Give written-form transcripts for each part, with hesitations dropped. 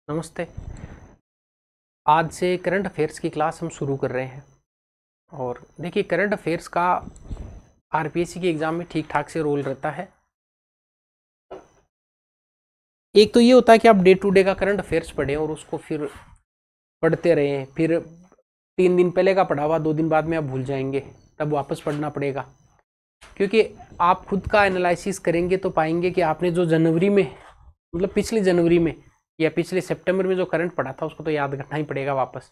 नमस्ते। आज से करंट अफेयर्स की क्लास हम शुरू कर रहे हैं। और देखिए, करंट अफेयर्स का आरपीएससी के एग्ज़ाम में ठीक ठाक से रोल रहता है। एक तो ये होता है कि आप डे टू डे का करंट अफेयर्स पढ़ें और उसको फिर पढ़ते रहें, फिर 3 दिन पहले का पढ़ा हुआ 2 दिन बाद में आप भूल जाएंगे, तब वापस पढ़ना पड़ेगा। क्योंकि आप खुद का एनालिसिस करेंगे तो पाएंगे कि आपने जो जनवरी में, मतलब पिछले जनवरी में या पिछले सितंबर में जो करंट पढ़ा था उसको तो याद करना ही पड़ेगा वापस।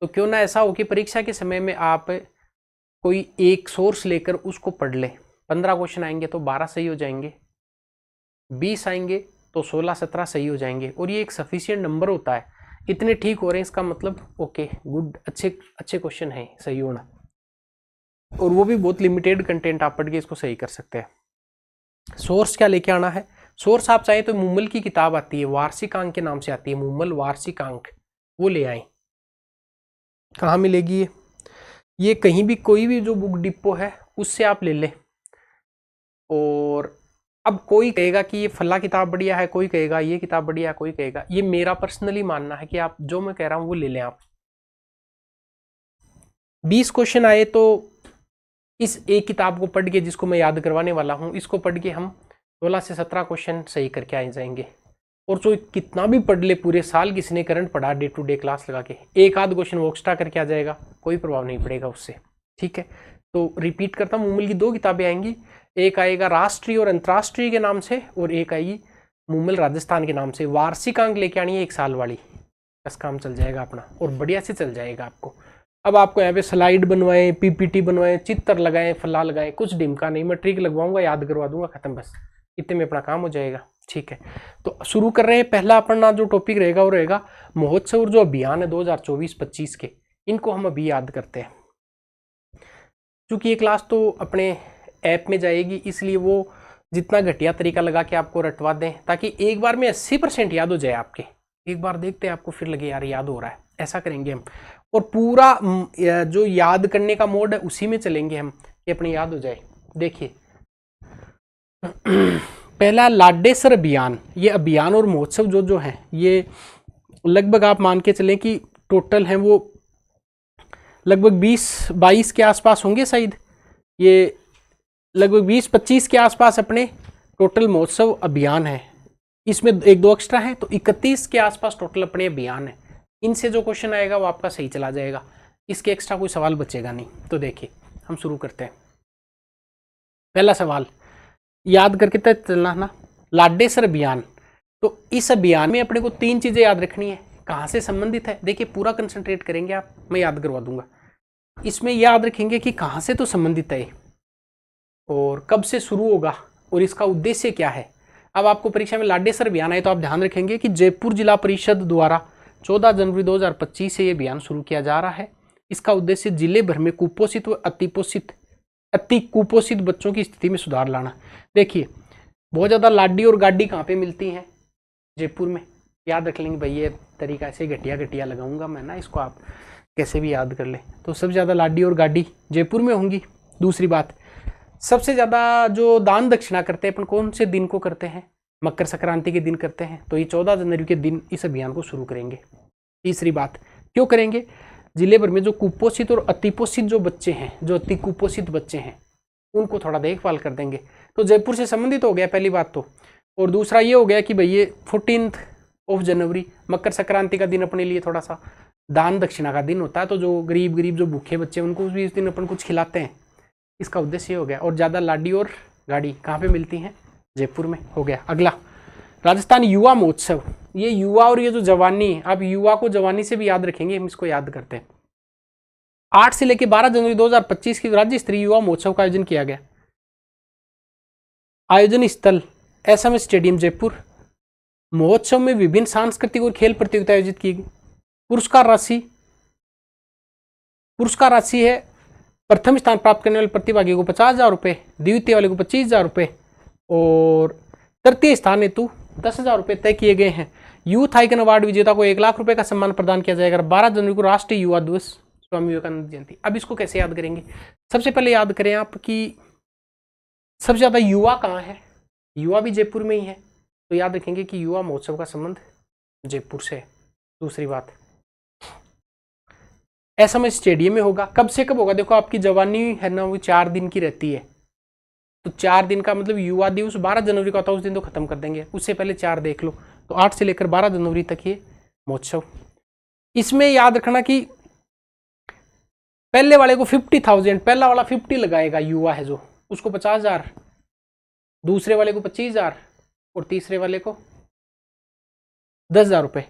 तो क्यों ना ऐसा हो कि परीक्षा के समय में आप कोई एक सोर्स लेकर उसको पढ़ लें। 15 क्वेश्चन आएंगे तो 12 सही हो जाएंगे, 20 आएंगे तो 16-17 सही हो जाएंगे, और ये एक सफिशिएंट नंबर होता है। इतने ठीक हो रहे हैं इसका मतलब ओके, गुड, अच्छे क्वेश्चन है सही होना, और वो भी बहुत लिमिटेड कंटेंट आप पढ़ के इसको सही कर सकते हैं। सोर्स क्या लेके आना है? सोर्स आप चाहे तो मुम्मल की किताब आती है, वार्षिकांक के नाम से आती है, मुम्मल वार्षिकांक, वो ले आए। कहाँ मिलेगी ये कहीं भी, कोई भी जो बुक डिपो है उससे आप ले लें। और अब कोई कहेगा कि ये फला किताब बढ़िया है, कोई कहेगा ये किताब बढ़िया है, कोई कहेगा, ये मेरा पर्सनली मानना है कि आप जो मैं कह रहा हूँ वो ले लें। आप 20 क्वेश्चन आए तो इस एक किताब को पढ़ के, जिसको मैं याद करवाने वाला हूँ, इसको पढ़ के हम 16 से 17 क्वेश्चन सही करके आ जाएंगे। और जो कितना भी पढ़ ले पूरे साल, किसी ने करंट पढ़ा डे टू डे क्लास लगा के, एक आध क्वेश्चन वो एक्स्ट्रा करके आ जाएगा, कोई प्रभाव नहीं पड़ेगा उससे। ठीक है, तो रिपीट करता हूँ, मुम्मल की 2 किताबें आएंगी। एक आएगा राष्ट्रीय और अंतर्राष्ट्रीय के नाम से, और एक आएगी मुम्मल राजस्थान के नाम से। वार्षिकांक लेके आनी है 1 साल वाली, बस काम चल जाएगा अपना, और बढ़िया से चल जाएगा आपको। अब आपको यहाँ पे स्लाइड बनवाएं, पीपीटी बनवाएं, चित्र लगाएं, फला लगाएं, कुछ डिमका नहीं, मैं ट्रिक लगवाऊंगा, याद करवा दूंगा, खत्म, बस इतने में अपना काम हो जाएगा। ठीक है, तो शुरू कर रहे हैं। पहला अपना जो टॉपिक रहेगा वो रहेगा महोत्सव और जो अभियान है 2024-25 के, इनको हम अभी याद करते हैं। क्योंकि ये क्लास तो अपने ऐप में जाएगी, इसलिए वो जितना घटिया तरीका लगा के आपको रटवा दें, ताकि एक बार में 80% याद हो जाए आपके। एक बार देखते हैं आपको, फिर लगे यार याद हो रहा है, ऐसा करेंगे हम। और पूरा जो याद करने का मोड है उसी में चलेंगे हम, कि अपने याद हो जाए। देखिए, पहला लाडेसर अभियान। ये अभियान और महोत्सव जो जो है, ये लगभग आप मान के चलें कि टोटल हैं वो लगभग 20-22 के आसपास होंगे शायद। ये लगभग 20-25 के आसपास अपने टोटल महोत्सव अभियान है। इसमें 1-2 एक्स्ट्रा है, तो 31 के आसपास टोटल अपने अभियान है। इनसे जो क्वेश्चन आएगा वो आपका सही चला जाएगा, इसके एक्स्ट्रा कोई सवाल बचेगा नहीं। तो देखिए, हम शुरू करते हैं। पहला सवाल याद करके तय चलना ना, लाडेसर अभियान। तो इस अभियान में अपने को 3 चीजें याद रखनी है। कहाँ से संबंधित है, देखिए पूरा कंसंट्रेट करेंगे आप, मैं याद करवा दूंगा। इसमें याद रखेंगे कि कहाँ से तो संबंधित है, और कब से शुरू होगा, और इसका उद्देश्य क्या है। अब आपको परीक्षा में लाडेसर अभियान है तो आप ध्यान रखेंगे कि जयपुर जिला परिषद द्वारा 14 जनवरी 2025 से ये अभियान शुरू किया जा रहा है। इसका उद्देश्य जिले भर में कुपोषित व अति कुपोषित बच्चों की स्थिति में सुधार लाना। देखिए, बहुत ज़्यादा लाडी और गाडी कहाँ पे मिलती हैं? जयपुर में। याद रख लेंगे भाई, ये तरीका ऐसे घटिया लगाऊंगा मैं ना, इसको आप कैसे भी याद कर ले। तो सबसे ज़्यादा लाडी और गाडी जयपुर में होंगी। दूसरी बात, सबसे ज़्यादा जो दान दक्षिणा करते हैं अपन कौन से दिन को करते हैं? मकर संक्रांति के दिन करते हैं, तो ये 14 जनवरी के दिन इस अभियान को शुरू करेंगे। तीसरी बात, क्यों करेंगे? जिले भर में जो कुपोषित और अतिपोषित जो बच्चे हैं, जो अति कुपोषित बच्चे हैं, उनको थोड़ा देखभाल कर देंगे। तो जयपुर से संबंधित हो गया पहली बात तो। और दूसरा ये हो गया कि भाई ये 14 जनवरी मकर संक्रांति का दिन अपने लिए थोड़ा सा दान दक्षिणा का दिन होता है, तो जो गरीब जो भूखे बच्चे हैं उनको भी इस दिन अपन कुछ खिलाते हैं, इसका उद्देश्य हो गया। और ज़्यादा लाडी और गाड़ी कहाँ पे मिलती हैं? जयपुर में। हो गया। अगला, राजस्थान युवा महोत्सव। ये युवा और ये जो जवानी, अब युवा को जवानी से भी याद रखेंगे, हम इसको याद करते हैं। 8 से लेकर 12 जनवरी 2025 की राज्य स्तरीय युवा महोत्सव का आयोजन किया गया। आयोजन स्थल एसएमएस स्टेडियम जयपुर। महोत्सव में विभिन्न सांस्कृतिक और खेल प्रतियोगिता आयोजित की गई। पुरस्कार राशि है, प्रथम स्थान प्राप्त करने वाले प्रतिभागी को 50,000 रुपये, द्वितीय वाले को 25,000 रुपये, और तृतीय स्थान हेतु 10,000 रुपये तय किए गए हैं। यूथ आइकन अवार्ड विजेता को 1 लाख रुपए का सम्मान प्रदान किया जाएगा। 12 जनवरी को राष्ट्रीय युवा दिवस, स्वामी विवेकानंद जयंती। अब इसको कैसे याद करेंगे? सबसे पहले याद करें आप कि सबसे ज्यादा युवा कहाँ है? युवा भी जयपुर में ही है, तो याद रखेंगे कि युवा महोत्सव का संबंध जयपुर से। दूसरी बात, एसएमएस स्टेडियम में होगा। कब से कब होगा? देखो आपकी जवानी है ना वो 4 दिन की रहती है, तो 4 दिन का मतलब युवा दिवस 12 जनवरी का होता है, उस दिन तो खत्म कर देंगे, उससे पहले 4 देख लो, तो 8 से लेकर 12 जनवरी तक ये महोत्सव। इसमें याद रखना कि पहले वाले को 50,000, पहला वाला 50 लगाएगा, युवा है जो, उसको 50,000, दूसरे वाले को 25,000 और तीसरे वाले को 10,000 रुपए।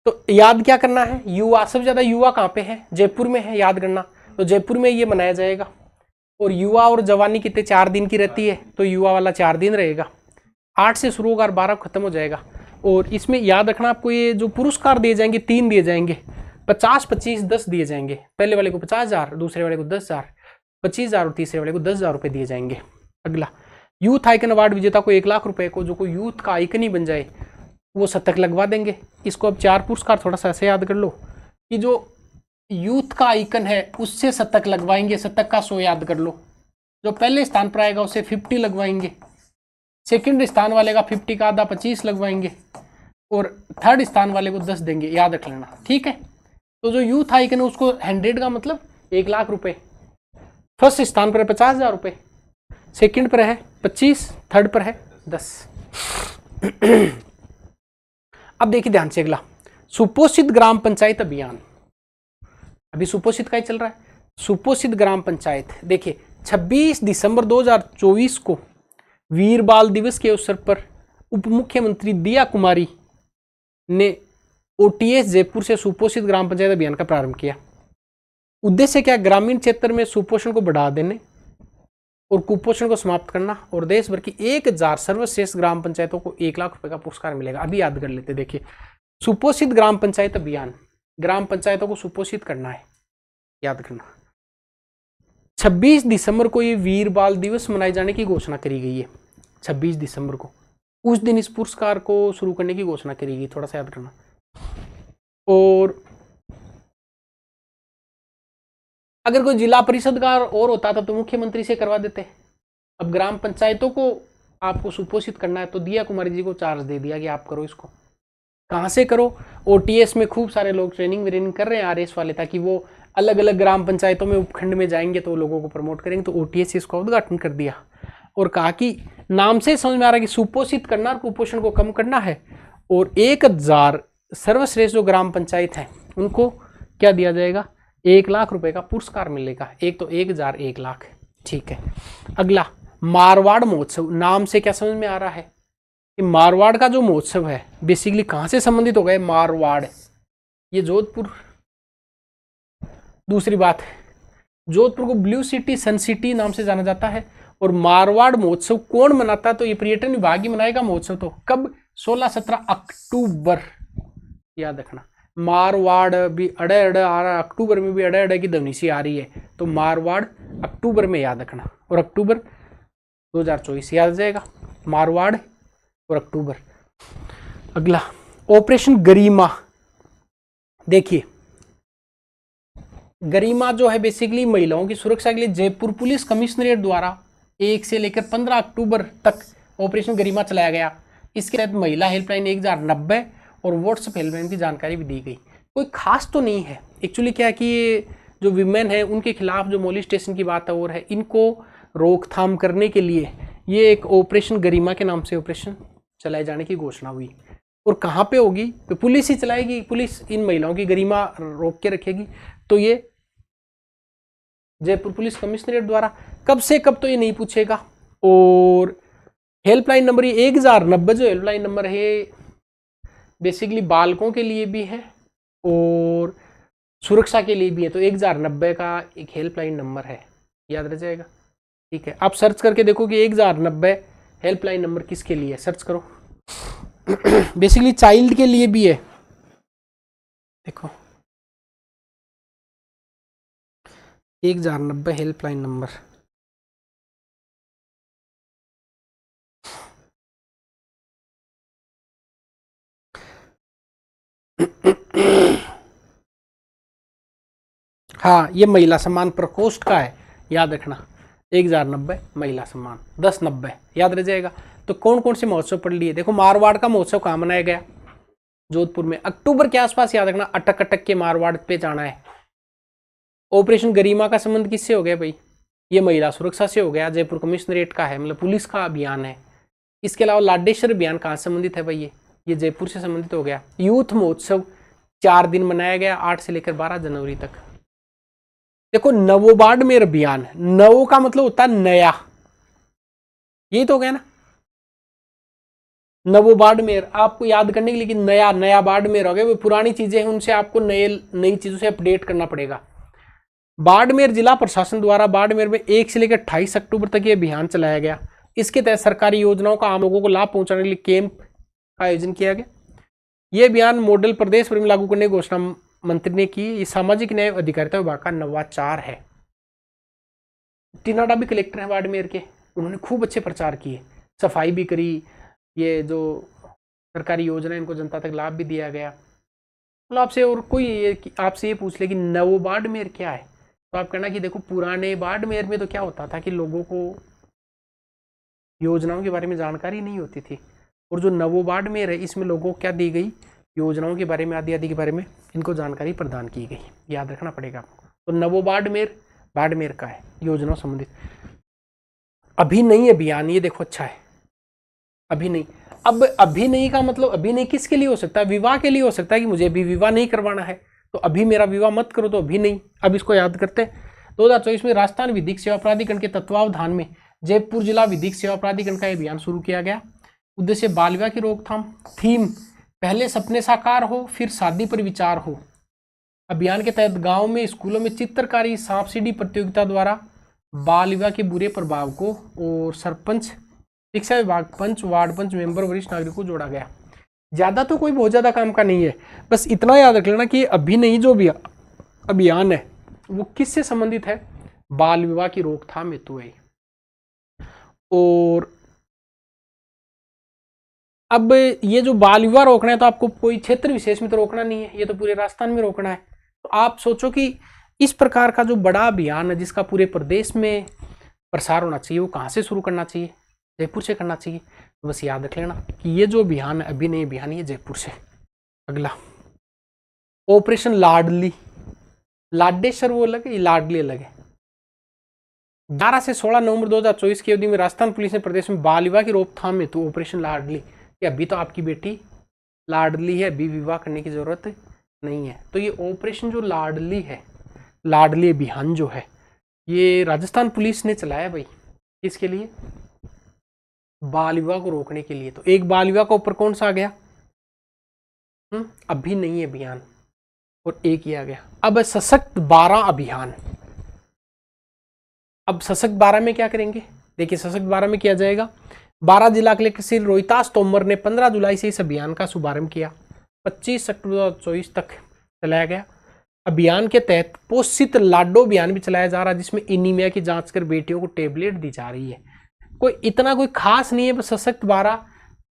तो याद क्या करना है? युवा, सबसे ज्यादा युवा कहाँ पे है? जयपुर में है, याद करना। तो जयपुर में ये मनाया जाएगा। और युवा और जवानी कितने? 4 दिन की रहती है, तो युवा वाला 4 दिन रहेगा, 8 से शुरू होगा और 12 खत्म हो जाएगा। और इसमें याद रखना आपको, ये जो पुरस्कार दिए जाएंगे 3 दिए जाएंगे, 50, 25, 10 दिए जाएंगे। पहले वाले को 50,000, दूसरे वाले को 10,000, 25,000 और तीसरे वाले को 10,000 रुपए दिए जाएंगे। अगला, यूथ आइकन अवार्ड विजेता को 1,00,000 रुपए को, जो कोई यूथ का आइकन ही बन जाए वो शतक लगवा देंगे। इसको अब 4 पुरस्कार थोड़ा सा ऐसे याद कर लो कि जो यूथ का आइकन है उससे शतक लगवाएंगे, शतक का 100 याद कर लो। जो पहले स्थान पर आएगा उसे 50 लगवाएंगे, सेकंड स्थान वाले का 50 का आधा 25 लगवाएंगे, और थर्ड स्थान वाले को 10 देंगे, याद रख लेना, ठीक है। तो जो यूथ आइकन है उसको 100 का मतलब 1,00,000 रुपए, फर्स्ट स्थान पर है 50,000 रुपए, सेकंड पर है 25, थर्ड पर है 10। अब देखिए ध्यान से अगला, सुपोषित ग्राम पंचायत अभियान। अभी सुपोषित का ही चल रहा है। सुपोषित ग्राम पंचायत, देखिए 26 दिसंबर 2024 को वीर बाल दिवस के अवसर पर उप मुख्यमंत्री दिया कुमारी ने ओटीएस जयपुर से सुपोषित ग्राम पंचायत अभियान का प्रारंभ किया। उद्देश्य क्या? ग्रामीण क्षेत्र में सुपोषण को बढ़ा देने और कुपोषण को समाप्त करना, और देश भर की 1,000 सर्वश्रेष्ठ ग्राम पंचायतों को 1,00,000 रुपए का पुरस्कार मिलेगा। अभी याद कर लेते, देखिए सुपोषित ग्राम पंचायत अभियान, ग्राम पंचायतों को सुपोषित करना है, याद करना। 26 दिसंबर को ये वीर बाल दिवस मनाए जाने की घोषणा करी गई है। 26 दिसंबर को, उस दिन इस पुरस्कार को शुरू करने की घोषणा करी गई, थोड़ा सा याद करना। और अगर कोई जिला परिषद का और होता था तो मुख्यमंत्री से करवा देते। अब ग्राम पंचायतों को आपको सुपोषित करना है, तो दिया कुमारी जी को चार्ज दे दिया कि आप करो इसको। कहाँ से करो? ओटीएस में खूब सारे लोग ट्रेनिंग कर रहे हैं आरएस वाले, ताकि वो अलग अलग ग्राम पंचायतों में उपखंड में जाएंगे तो लोगों को प्रमोट करेंगे। तो ओटीएस इसका उद्घाटन कर दिया और कहा कि नाम से समझ में आ रहा है कि सुपोषित करना और कुपोषण को कम करना है। और 1,000 सर्वश्रेष्ठ जो ग्राम पंचायत है उनको क्या दिया जाएगा? 1,00,000 रुपए का पुरस्कार मिलेगा। एक तो 1,000, 1,00,000, ठीक है। अगला, मारवाड़ महोत्सव। नाम से क्या समझ में आ रहा है कि मारवाड़ का जो महोत्सव है बेसिकली कहां से संबंधित होगा? मारवाड़, ये जोधपुर। दूसरी बात, जोधपुर को ब्लू सिटी, सन सिटी नाम से जाना जाता है। और मारवाड़ महोत्सव कौन मनाता है? तो ये पर्यटन विभाग ही मनाएगा महोत्सव। तो कब? 16-17 अक्टूबर, याद रखना। मारवाड़ भी अड़े अड़े आ रहा है, अक्टूबर में भी अड़े अड़े की ध्वनि सी आ रही है, तो मारवाड़ अक्टूबर में, याद रखना। और अक्टूबर 2024 याद आ जाएगा, मारवाड़ और अक्टूबर। अगला, ऑपरेशन गरिमा। देखिए गरिमा जो है बेसिकली महिलाओं की सुरक्षा के लिए जयपुर पुलिस कमिश्नरेट द्वारा 1 से लेकर 15 अक्टूबर तक ऑपरेशन गरिमा चलाया गया। इसके तहत महिला हेल्पलाइन 1090 और व्हाट्सएप हेल्पलाइन की जानकारी भी दी गई। कोई खास तो नहीं है एक्चुअली, क्या है कि ये जो विमेन है उनके खिलाफ जो मोलिस्टेशन की बात और है, इनको रोकथाम करने के लिए ये एक ऑपरेशन गरिमा के नाम से ऑपरेशन चलाए जाने की घोषणा हुई। और कहाँ पे होगी? तो पुलिस ही चलाएगी, पुलिस इन महिलाओं की गरिमा रोक के रखेगी। तो ये जयपुर पुलिस कमिश्नरेट द्वारा। कब से कब तो ये नहीं पूछेगा। और हेल्पलाइन नंबर 1090 जो हेल्पलाइन नंबर है बेसिकली बालकों के लिए भी है और सुरक्षा के लिए भी है। तो 1090 का एक हेल्पलाइन नंबर है, याद रह जाएगा, ठीक है। आप सर्च करके देखो कि 1090 हेल्पलाइन नंबर किसके लिए है, सर्च करो। बेसिकली चाइल्ड के लिए भी है, देखो 1090 हेल्पलाइन नंबर। हाँ, ये महिला सम्मान प्रकोष्ठ का है, याद रखना। 1090 महिला सम्मान, 1090 याद रह जाएगा। तो कौन कौन से महोत्सव पढ़ लिए? देखो मारवाड़ का महोत्सव कहाँ मनाया गया? जोधपुर में। अक्टूबर के आसपास, याद रखना, अटक अटक के मारवाड़ पे जाना है। ऑपरेशन गरिमा का संबंध किससे हो गया भाई? ये महिला सुरक्षा से हो गया, जयपुर कमिश्नरेट का है, मतलब पुलिस का अभियान है। इसके अलावा लाडेश्वर अभियान कहाँ से संबंधित है भाई? ये जयपुर से संबंधित हो गया। यूथ महोत्सव 4 दिन मनाया गया, 8 से लेकर 12 जनवरी तक। देखो नवो बाड़मेर अभियान, नवो का मतलब होता है नया, यही तो हो गया ना, नवो बाड़मेर। आपको याद करने के लिए कि नया नया बाड़मेर हो गया, वो पुरानी चीजें हैं उनसे आपको नई चीजों से अपडेट करना पड़ेगा। बाड़मेर जिला प्रशासन द्वारा बाड़मेर में 1 से लेकर 28 अक्टूबर तक ये अभियान चलाया गया। इसके तहत सरकारी योजनाओं का आम लोगों को लाभ पहुंचाने के लिए कैंप का आयोजन किया गया। यह अभियान मॉडल प्रदेश भर में लागू करने की घोषणा मंत्री ने की। ये सामाजिक न्याय अधिकारिता विभाग का नवाचार है। टीनाडा भी कलेक्टर हैं बाड़मेर के, उन्होंने खूब अच्छे प्रचार किए, सफाई भी करी, ये जो सरकारी योजना इनको जनता तक लाभ भी दिया गया। मतलब आपसे और कोई आपसे ये पूछ ले कि नवो बाड़मेर क्या है, तो आप कहना कि देखो पुराने बाड़मेर में तो क्या होता था कि लोगों को योजनाओं के बारे में जानकारी नहीं होती थी, और जो नवो बाड़मेर है इसमें लोगों को क्या दी गई? योजनाओं के बारे में, आदि आदि के बारे में इनको जानकारी प्रदान की गई। याद रखना पड़ेगा आपको। तो नवो बाड़मेर बाड़मेर का है, योजना संबंधित। अभिनई अभियान, ये देखो अच्छा है, अभिनई। अब अभिनई का मतलब अभिनय किसके लिए हो सकता है? विवाह के लिए हो सकता है कि मुझे अभी विवाह नहीं करवाना है, तो अभी मेरा विवाह मत करो, तो अभिनई। अब इसको याद करते हैं। 2024 में राजस्थान विधिक सेवा प्राधिकरण के तत्वावधान में जयपुर जिला विधिक सेवा प्राधिकरण का अभियान शुरू किया गया। उद्देश्य बाल विवाह की रोकथाम। थीम पहले सपने साकार हो, फिर शादी पर विचार हो। अभियान के तहत गांव में, स्कूलों में चित्रकारी, सांप सीढ़ी प्रतियोगिता द्वारा बाल विवाह के बुरे प्रभाव को और सरपंच, शिक्षा विभाग, पंच, वार्ड पंच, मेंबर, वरिष्ठ नागरिकों को जोड़ा गया। ज्यादा तो कोई बहुत ज्यादा काम का नहीं है, बस इतना याद रख लेना कि अभिनई जो भी अभियान है वो किससे संबंधित है? बाल विवाह की रोकथाम हेतु है। और अब ये जो बाल विवाह रोकना है तो आपको कोई क्षेत्र विशेष में तो रोकना नहीं है, ये तो पूरे राजस्थान में रोकना है। तो आप सोचो कि इस प्रकार का जो बड़ा अभियान है जिसका पूरे प्रदेश में प्रसार होना चाहिए, वो कहाँ से शुरू करना चाहिए? जयपुर से करना चाहिए। तो बस याद रख लेना कि ये जो अभियान है, अभिनय अभियान, ये जयपुर से। अगला ऑपरेशन लाडली, लाडेश्वर वो अलग है, लाडली अलग है। 12 से 16 नवंबर 2024 की अवधि में राजस्थान पुलिस ने प्रदेश में बाल विवाह की रोकथाम में तो ऑपरेशन लाडली, कि अभी तो आपकी बेटी लाडली है, अभी विवाह करने की जरूरत नहीं है। तो ये ऑपरेशन जो लाडली है, लाडली अभियान जो है, ये राजस्थान पुलिस ने चलाया भाई। किसके लिए? बाल विवाह को रोकने के लिए। तो एक बाल विवाह का ऊपर कौन सा आ गया? अभी नहीं अभियान, और एक ही आ गया। अब सशक्त 12 अभियान। अब सशक्त 12 में क्या करेंगे? देखिए सशक्त 12 में किया जाएगा। 12 जिला कलेक्टर श्री रोहितास तोमर ने 15 जुलाई से इस अभियान का शुभारंभ किया, 25 अक्टूबर 2024 तक चलाया गया। अभियान के तहत पोषित लाडो अभियान भी चलाया जा रहा है, जिसमें एनीमिया की जांच कर बेटियों को टेबलेट दी जा रही है। कोई इतना कोई खास नहीं है, बस सशक्त 12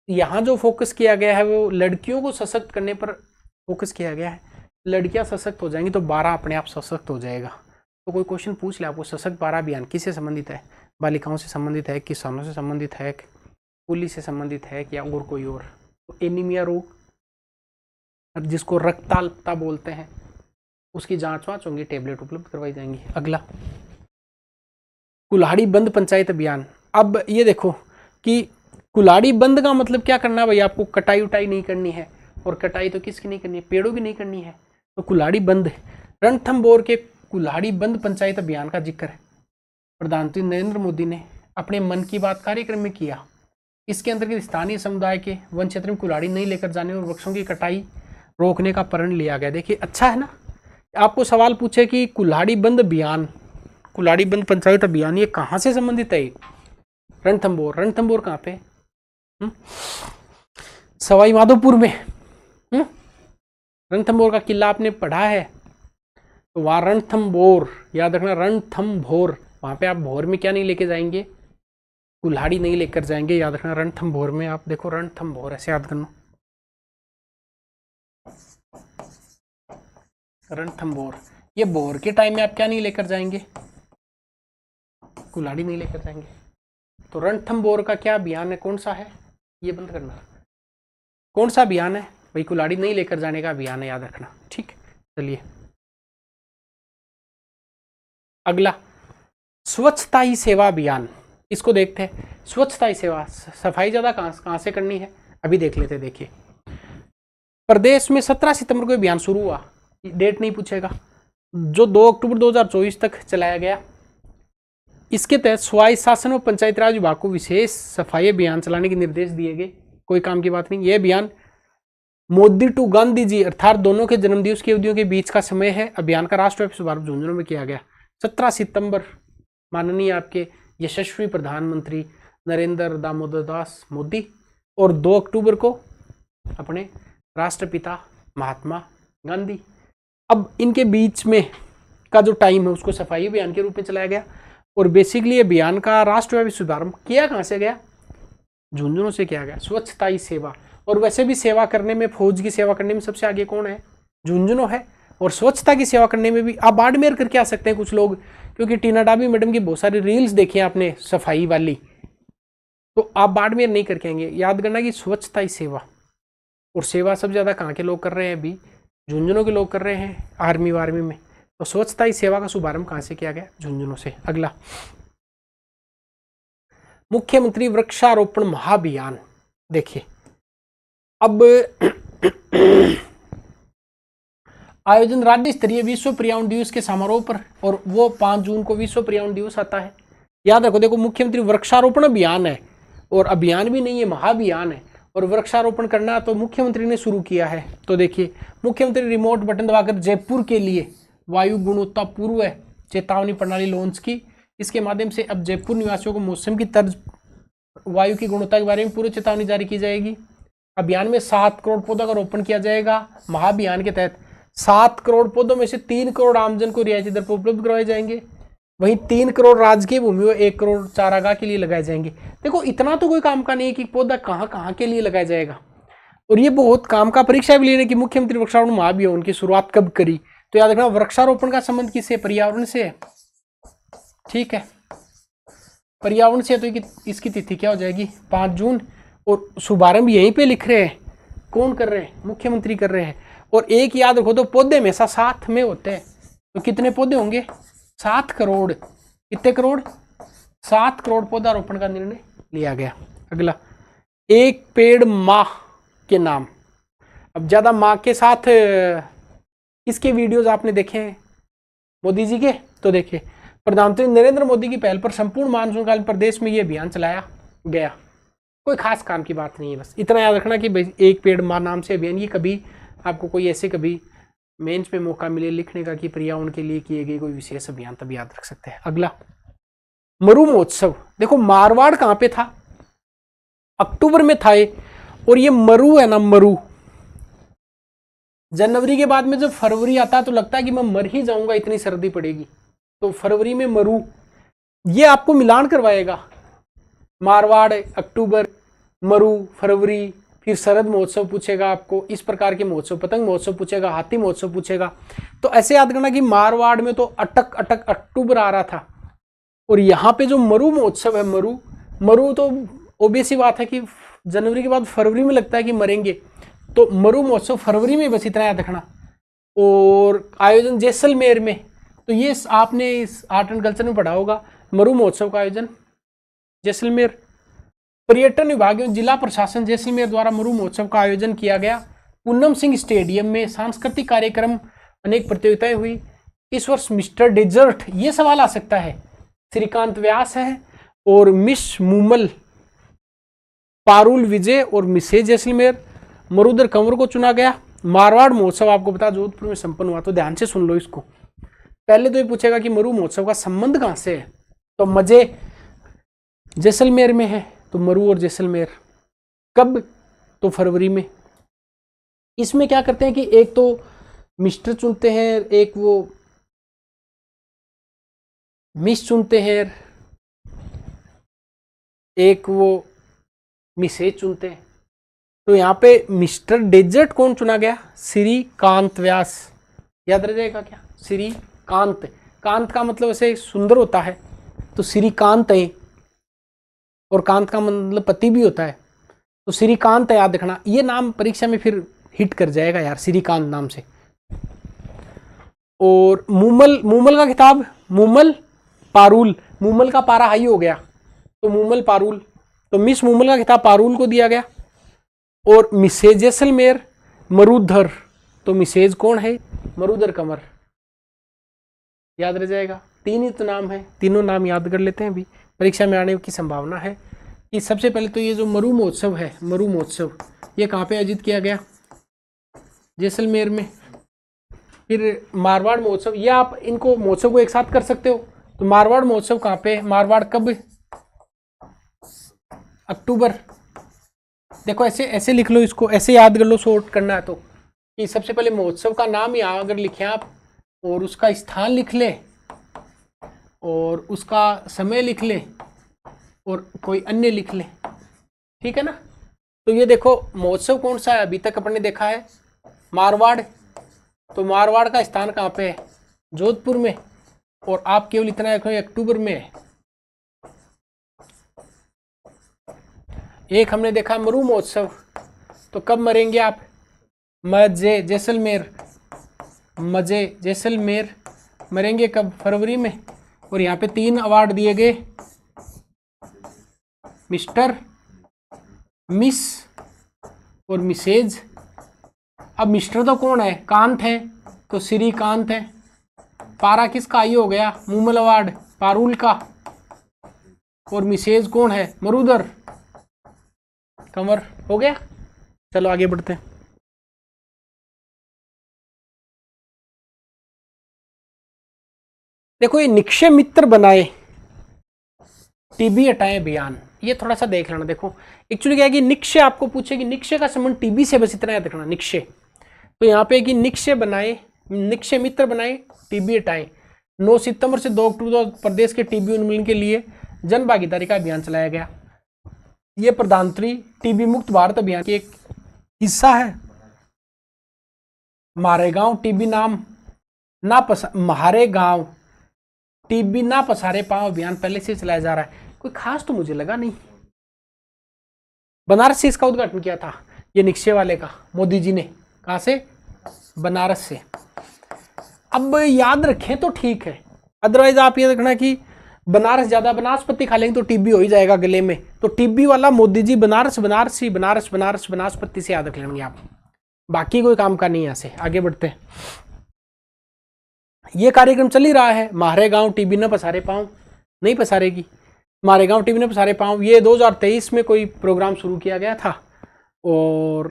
यहाँ जो फोकस किया गया है वो लड़कियों को सशक्त करने पर फोकस किया गया है। लड़कियां सशक्त हो जाएंगी तो 12 अपने आप सशक्त हो जाएगा। तो कोई क्वेश्चन पूछ ले आपको, सशक्त 12 अभियान किससे संबंधित है? बालिकाओं से संबंधित है, किसानों से संबंधित है, पुलिस से संबंधित है, या और कोई और? तो एनीमिया रोग, जिसको रक्ताल्पता बोलते हैं, उसकी जांच वाँच होंगी, टेबलेट उपलब्ध करवाई जाएंगी। अगला कुल्हाड़ी बंद पंचायत अभियान। अब ये देखो कि कुल्हाड़ी बंद का मतलब क्या करना है भाई? आपको कटाई उटाई नहीं करनी है, और कटाई तो किसकी नहीं करनी है? पेड़ों की नहीं करनी है। तो कुल्हाड़ी बंद, रणथंभौर के कुल्हाड़ी बंद पंचायत अभियान का जिक्र प्रधानमंत्री नरेंद्र मोदी ने अपने मन की बात कार्यक्रम में किया। इसके अंतर्गत स्थानीय समुदाय के वन क्षेत्र में कुल्हाड़ी नहीं लेकर जाने और वृक्षों की कटाई रोकने का प्रण लिया गया। देखिए अच्छा है ना। आपको सवाल पूछे कि कुल्हाड़ी बंद अभियान, कुल्हाड़ी बंद पंचायत अभियान, ये कहाँ से संबंधित है? रणथंभौर। रणथंभौर कहाँ पे? सवाई माधोपुर में। रणथंभौर का किला आपने पढ़ा है, तो वहां रणथंभौर याद रखना, रणथंभौर। वहां पे आप भौर में क्या नहीं लेके जाएंगे? कुल्हाड़ी नहीं लेकर जाएंगे, याद रखना। रणथंभौर में आप देखो, रणथंभौर ऐसे याद करना, रणथंभौर। ये भोर के टाइम में आप क्या नहीं लेकर जाएंगे, कुल्हाड़ी नहीं लेकर जाएंगे। तो रणथंभौर का क्या अभियान है, कौन सा है, ये बंद करना, कौन सा अभियान है भाई, कुल्हाड़ी नहीं लेकर जाने का अभियान है, याद रखना। ठीक, चलिए अगला स्वच्छता ही सेवा अभियान, इसको देखते हैं। स्वच्छता ही सेवा, सफाई ज्यादा कहां से करनी है, अभी देख लेते हैं। देखिए प्रदेश में 17 सितंबर को अभियान शुरू हुआ, डेट नहीं पूछेगा, जो 2 अक्टूबर 2024 तक चलाया गया। इसके तहत स्वायत्त शासन और पंचायती राज विभाग को विशेष सफाई अभियान चलाने के निर्देश दिए गए। कोई काम की बात नहीं। यह अभियान मोदी टू गांधी जी अर्थात दोनों के जन्मदिवस की अवधियों के बीच का समय है। अभियान का राष्ट्रव्यापी शुभारंभ झुंझुनू में किया गया। 17 सितंबर माननीय आपके यशस्वी प्रधानमंत्री नरेंद्र दामोदर दास मोदी और 2 अक्टूबर को अपने राष्ट्रपिता महात्मा गांधी। अब इनके बीच में का जो टाइम है उसको सफाई अभियान के रूप में चलाया गया। और बेसिकली अभियान का राष्ट्रव्यापी शुभारंभ किया कहां से गया, झुंझुनू से किया गया। स्वच्छता ही सेवा, और वैसे भी सेवा करने में, फौज की सेवा करने में सबसे आगे कौन है, झुंझुनू है। और स्वच्छता की सेवा करने में भी आप बाड़मेर करके आ सकते हैं कुछ लोग, क्योंकि टीना डाबी मैडम की बहुत सारी रील्स देखी आपने सफाई वाली, तो आप बाड़मेर नहीं करके आएंगे। याद करना कि स्वच्छता ही सेवा, और सेवा सबसे ज्यादा कहाँ के लोग कर रहे हैं, अभी झुंझुनू के लोग कर रहे हैं आर्मी वार्मी में। तो स्वच्छता ही सेवा का शुभारंभ कहां से किया गया, झुंझुनू से। अगला मुख्यमंत्री वृक्षारोपण महाअभियान। देखिए अब आयोजन राज्य स्तरीय विश्व पर्यावरण दिवस के समारोह पर, और वो 5 जून को विश्व पर्यावरण दिवस आता है। याद रखो, देखो मुख्यमंत्री वृक्षारोपण अभियान है, और अभियान भी नहीं है, महाअभियान है। और वृक्षारोपण करना तो मुख्यमंत्री ने शुरू किया है। तो देखिए मुख्यमंत्री रिमोट बटन दबाकर जयपुर के लिए वायु गुणवत्ता पूर्व चेतावनी प्रणाली लॉन्च की। इसके माध्यम से अब जयपुर निवासियों को मौसम की तर्ज वायु की गुणवत्ता के बारे में पूर्व चेतावनी जारी की जाएगी। अभियान में 7 करोड़ पौधों का रोपण किया जाएगा। महाअभियान के तहत 7 करोड़ पौधों में से 3 करोड़ आमजन को रियायती दर पर उपलब्ध करवाए जाएंगे। वहीं 3 करोड़ राजकीय भूमि और 1 करोड़ चारागाह के लिए लगाए जाएंगे। देखो इतना तो कोई काम का नहीं है कि पौधा कहाँ के लिए लगाया जाएगा, और ये बहुत काम का। परीक्षा भी लेने की मुख्यमंत्री वृक्षारोपण महाअभियान की शुरुआत कब करी, तो याद रखना वृक्षारोपण का संबंध किससे, पर्यावरण से है। ठीक है, पर्यावरण से, तो इसकी तिथि क्या हो जाएगी, 5 जून। और शुभारंभ यहीं पे लिख रहे हैं, कौन कर रहे हैं, मुख्यमंत्री कर रहे हैं। और एक याद रखो, तो पौधे हमेशा साथ में होते हैं, तो कितने पौधे होंगे, 7 करोड़। कितने करोड़, 7 करोड़ पौधारोपण का निर्णय लिया गया। अगला एक पेड़ माह के नाम। अब ज्यादा माह के साथ इसके वीडियोस आपने देखे हैं मोदी जी के, तो देखिए प्रधानमंत्री नरेंद्र मोदी की पहल पर संपूर्ण मानसून काल प्रदेश में ये अभियान चलाया गया। कोई खास काम की बात नहीं है, बस इतना याद रखना कि एक पेड़ माँ नाम से अभियान। ये कभी आपको कोई ऐसे कभी मेंस पे मौका मिले लिखने का कि पर्यावरण के लिए किए गए कोई विशेष अभियान, तब याद रख सकते हैं। अगला मरु महोत्सव। देखो मारवाड़ कहाँ पे था, अक्टूबर में था ये। और ये मरु है ना, मरु जनवरी के बाद में जब फरवरी आता है तो लगता है कि मैं मर ही जाऊंगा, इतनी सर्दी पड़ेगी। तो फरवरी में मरु, ये आपको मिलान करवाएगा, मारवाड़ अक्टूबर, मरु फरवरी, फिर शरद महोत्सव पूछेगा आपको, इस प्रकार के महोत्सव, पतंग महोत्सव पूछेगा, हाथी महोत्सव पूछेगा। तो ऐसे याद करना कि मारवाड़ में तो अटक अक्टूबर आ रहा था, और यहाँ पे जो मरु महोत्सव है, मरु तो ओबीसी बात है कि जनवरी के बाद फरवरी में लगता है कि मरेंगे, तो मरु महोत्सव फरवरी में, बस इतना याद रखना। और आयोजन जैसलमेर में, तो ये आपने इस आर्ट एंड कल्चर में पढ़ा होगा, मरु महोत्सव का आयोजन जैसलमेर। पर्यटन विभाग एवं जिला प्रशासन जैसलमेर द्वारा मरु महोत्सव का आयोजन किया गया। पूनम सिंह स्टेडियम में सांस्कृतिक कार्यक्रम, अनेक प्रतियोगिताएं हुई। इस वर्ष मिस्टर डेजर्ट, ये सवाल आ सकता है, श्रीकांत व्यास है, और मिस मूमल पारुल विजय और मिसेज जैसलमेर। मरुदर कंवर को चुना गया। मारवाड़ महोत्सव आपको पता जोधपुर में संपन्न हुआ, तो ध्यान से सुन लो इसको। पहले तो ये पूछेगा कि मरु महोत्सव का संबंध कहां से है, तो मजे जैसलमेर में है, तो मरु और जैसलमेर कब, तो फरवरी में। इसमें क्या करते हैं कि एक तो मिस्टर चुनते हैं, एक वो मिस चुनते हैं, एक वो मिसेज चुनते हैं। तो यहाँ पे मिस्टर डेजर्ट कौन चुना गया, श्रीकांत व्यास। याद रह जाएगा क्या, श्री कांत, कांत का मतलब ऐसे सुंदर होता है, तो श्रीकांत है, और कांत का मतलब पति भी होता है, तो श्रीकांत याद रखना। ये नाम परीक्षा में फिर हिट कर जाएगा यार, श्रीकांत नाम से। और मूमल, मूमल का खिताब, मूमल पारुल, मूमल का पारा हाई हो गया तो मूमल पारुल, तो मिस मूमल का खिताब पारुल को दिया गया। और मिसेज जैसलमेर मरुधर, तो मिसेज कौन है? मरुधर कंवर, याद रह जाएगा। तीन ही तो नाम है, तीनों नाम याद कर लेते हैं, अभी परीक्षा में आने की संभावना है। कि सबसे पहले तो ये जो मरु महोत्सव है, मरु महोत्सव ये कहाँ पे आयोजित किया गया? जैसलमेर में। फिर मारवाड़ महोत्सव, ये आप इनको महोत्सव को एक साथ कर सकते हो। तो मारवाड़ महोत्सव कहाँ पे? मारवाड़ कब? अक्टूबर। देखो ऐसे ऐसे लिख लो इसको, ऐसे याद कर लो, शॉर्ट करना है तो। कि सबसे पहले महोत्सव का नाम यहाँ अगर लिखे आप, और उसका स्थान लिख ले, और उसका समय लिख ले, और कोई अन्य लिख ले, ठीक है ना। तो ये देखो महोत्सव कौन सा है, अभी तक अपन ने देखा है मारवाड़, तो मारवाड़ का स्थान कहाँ पे है? जोधपुर में। और आप केवल इतना देखो अक्टूबर में है। एक हमने देखा मरु महोत्सव, तो कब मरेंगे आप? मजे जैसलमेर, मजे जैसलमेर मरेंगे कब? फरवरी में। और यहाँ पे 3 अवार्ड दिए गए, मिस्टर, मिस और मिसेज। अब मिस्टर तो कौन है? कांत है, तो श्रीकांत है। पारा किसका आई हो गया? मूमल अवार्ड पारुल का। और मिसेज कौन है? मरुधर कंवर। हो गया, चलो आगे बढ़ते हैं। देखो ये निक्षय मित्र बनाए, टीबी हटाए अभियान, ये थोड़ा सा देख लेना। देखो एक्चुअली क्या है कि निक्षय आपको पूछेगी, निक्षय का संबंध टीबी से, बस इतना याद रखना निक्षय। तो यहाँ पे कि निक्षय बनाए, निक्षय मित्र बनाए, टीबी हटाए। 9 सितंबर से 2 अक्टूबर तक प्रदेश के टीबी उन्मूलन के लिए जन भागीदारी का अभियान चलाया गया। ये प्रधानमंत्री टीबी मुक्त भारत अभियान की एक हिस्सा है। मारेगांव टीबी नाम ना म्हारे गांव टीबी ना पसारे पांव अभियान पहले से चलाया जा रहा है। कोई खास तो मुझे लगा नहीं। बनारस से इसका उद्घाटन किया था ये निक्षय वाले का, मोदी जी ने। कहां से? बनारस से। अब याद रखें तो ठीक है, अदरवाइज आप ये देखना कि बनारस ज्यादा बनास्पति खा लेंगे तो टीबी हो ही जाएगा गले में। तो टीबी वाला मोदी जी बनारस, बनारसी, बनारस बनारस बनास्पति से याद रख लेंगे आप, बाकी कोई काम का नहीं। यहां से आगे बढ़ते हैं। ये कार्यक्रम चल ही रहा है, म्हारे गांव टीबी न पसारे पांव, नहीं पसारेगी। मारेगांव टीबी न पसारे पांव, ये 2023 में कोई प्रोग्राम शुरू किया गया था। और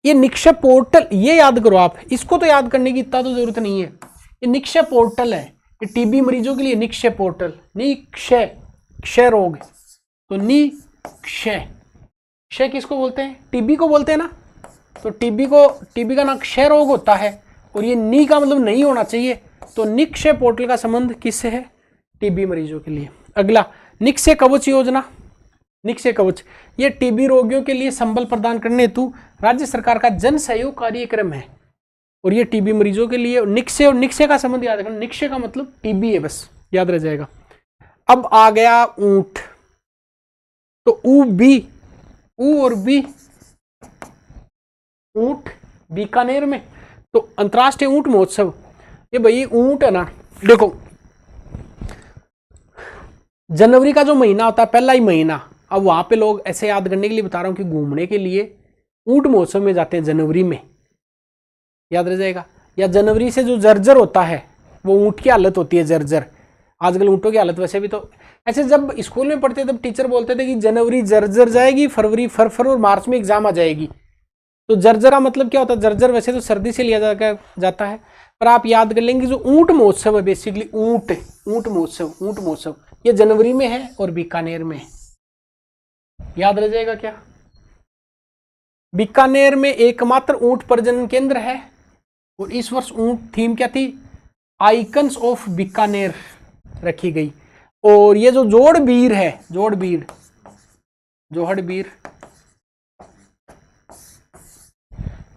ये निक्षय पोर्टल, ये याद करो आप, इसको तो याद करने की इतना तो जरूरत नहीं है। ये निक्षय पोर्टल है, ये टीबी मरीजों के लिए निक्षय पोर्टल। निक्षय, क्षय रोग, तो निक्षय, क्षय किसको बोलते हैं? टीबी को बोलते हैं ना। तो टीबी का ना क्षय रोग होता है, और ये नी का मतलब नहीं होना चाहिए। तो निक्षय पोर्टल का संबंध किससे है? टीबी मरीजों के लिए। अगला, निक्षय कवच योजना। निक्षय कवच, ये टीबी रोगियों के लिए संबल प्रदान करने हेतु राज्य सरकार का जन सहयोग कार्यक्रम है, और ये टीबी मरीजों के लिए। निक्षय और निक्षय का संबंध याद रखना, निक्षय का मतलब टीबी है, बस याद रह जाएगा। अब आ गया ऊंट, तो ऊ बी, ऊ और बी, ऊंट बीकानेर में। तो अंतर्राष्ट्रीय ऊंट महोत्सव, ये भाई ऊंट है ना। देखो जनवरी का जो महीना होता है, पहला ही महीना, अब वहां पे लोग ऐसे याद करने के लिए बता रहा हूं कि घूमने के लिए ऊंट महोत्सव में जाते हैं जनवरी में, याद रह जाएगा। या जनवरी से जो जर्जर होता है, वो ऊंट की हालत होती है जर्जर। आजकल ऊंटों की हालत वैसे भी तो ऐसे, जब स्कूल में पढ़ते तब टीचर बोलते थे कि जनवरी जर्जर जाएगी, फरवरी फरफर और मार्च में एग्जाम आ जाएगी। तो जर्जर का मतलब क्या होता है? जर्जर वैसे तो सर्दी से लिया जाता है, पर आप याद कर लेंगे जो ऊंट महोत्सव है, बेसिकली ऊंट महोत्सव, ऊंट महोत्सव ये जनवरी में है और बीकानेर में है। याद रह जाएगा क्या? बीकानेर में एकमात्र ऊंट प्रजनन केंद्र है, और इस वर्ष ऊंट थीम क्या थी? आइकन्स ऑफ बीकानेर रखी गई। और ये जो जोड़बीर है, जोहड़बीर,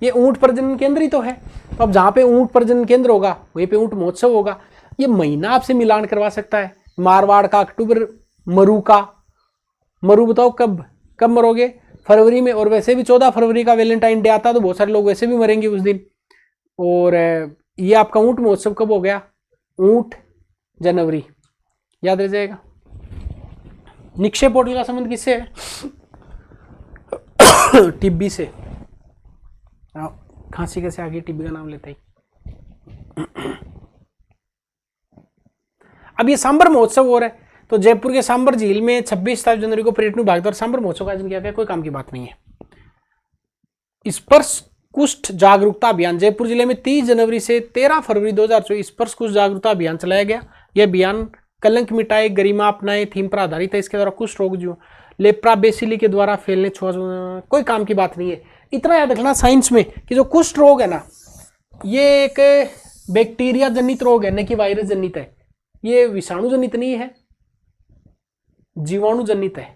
ये ऊंट प्रजनन केंद्र ही तो है। तो अब जहाँ पे ऊंट प्रजनन केंद्र होगा वहीं पे ऊंट महोत्सव होगा। ये महीना आपसे मिलान करवा सकता है। मारवाड़ का अक्टूबर, मरु का, मरु बताओ कब कब मरोगे, फरवरी में, और वैसे भी 14 फरवरी का वैलेंटाइन डे आता है तो बहुत सारे लोग वैसे भी मरेंगे उस दिन। और ये आपका ऊंट महोत्सव कब हो गया, ऊंट जनवरी, याद रह जाएगा। निक्षय पोर्टल का संबंध किससे है, टिब्बी से। खांसी कैसे आ गई, टिब्बी का नाम लेते ही। अब ये सांबर महोत्सव हो रहा है, तो जयपुर के सांबर झील में 26 जनवरी को पर्यटन विभाग द्वारा सांबर महोत्सव का आयोजन किया गया। कोई काम की बात नहीं है। स्पर्श कुष्ठ जागरूकता अभियान जयपुर जिले में 30 जनवरी से 13 फरवरी 2024 स्पर्श कुष्ठ जागरूकता अभियान चलाया गया। यह अभियान कलंक मिटाए गरिमा अपनाए थीम पर आधारित है। इसके द्वारा कुष्ठ रोग जो लेप्रा बेसिली के द्वारा फैलने कोई काम की बात नहीं है। इतना याद रखना साइंस में कि जो कुष्ठ रोग है ना, ये एक बैक्टीरिया जनित रोग है, न कि वायरस जनित है। ये विषाणु जनित नहीं है, जीवाणु जनित है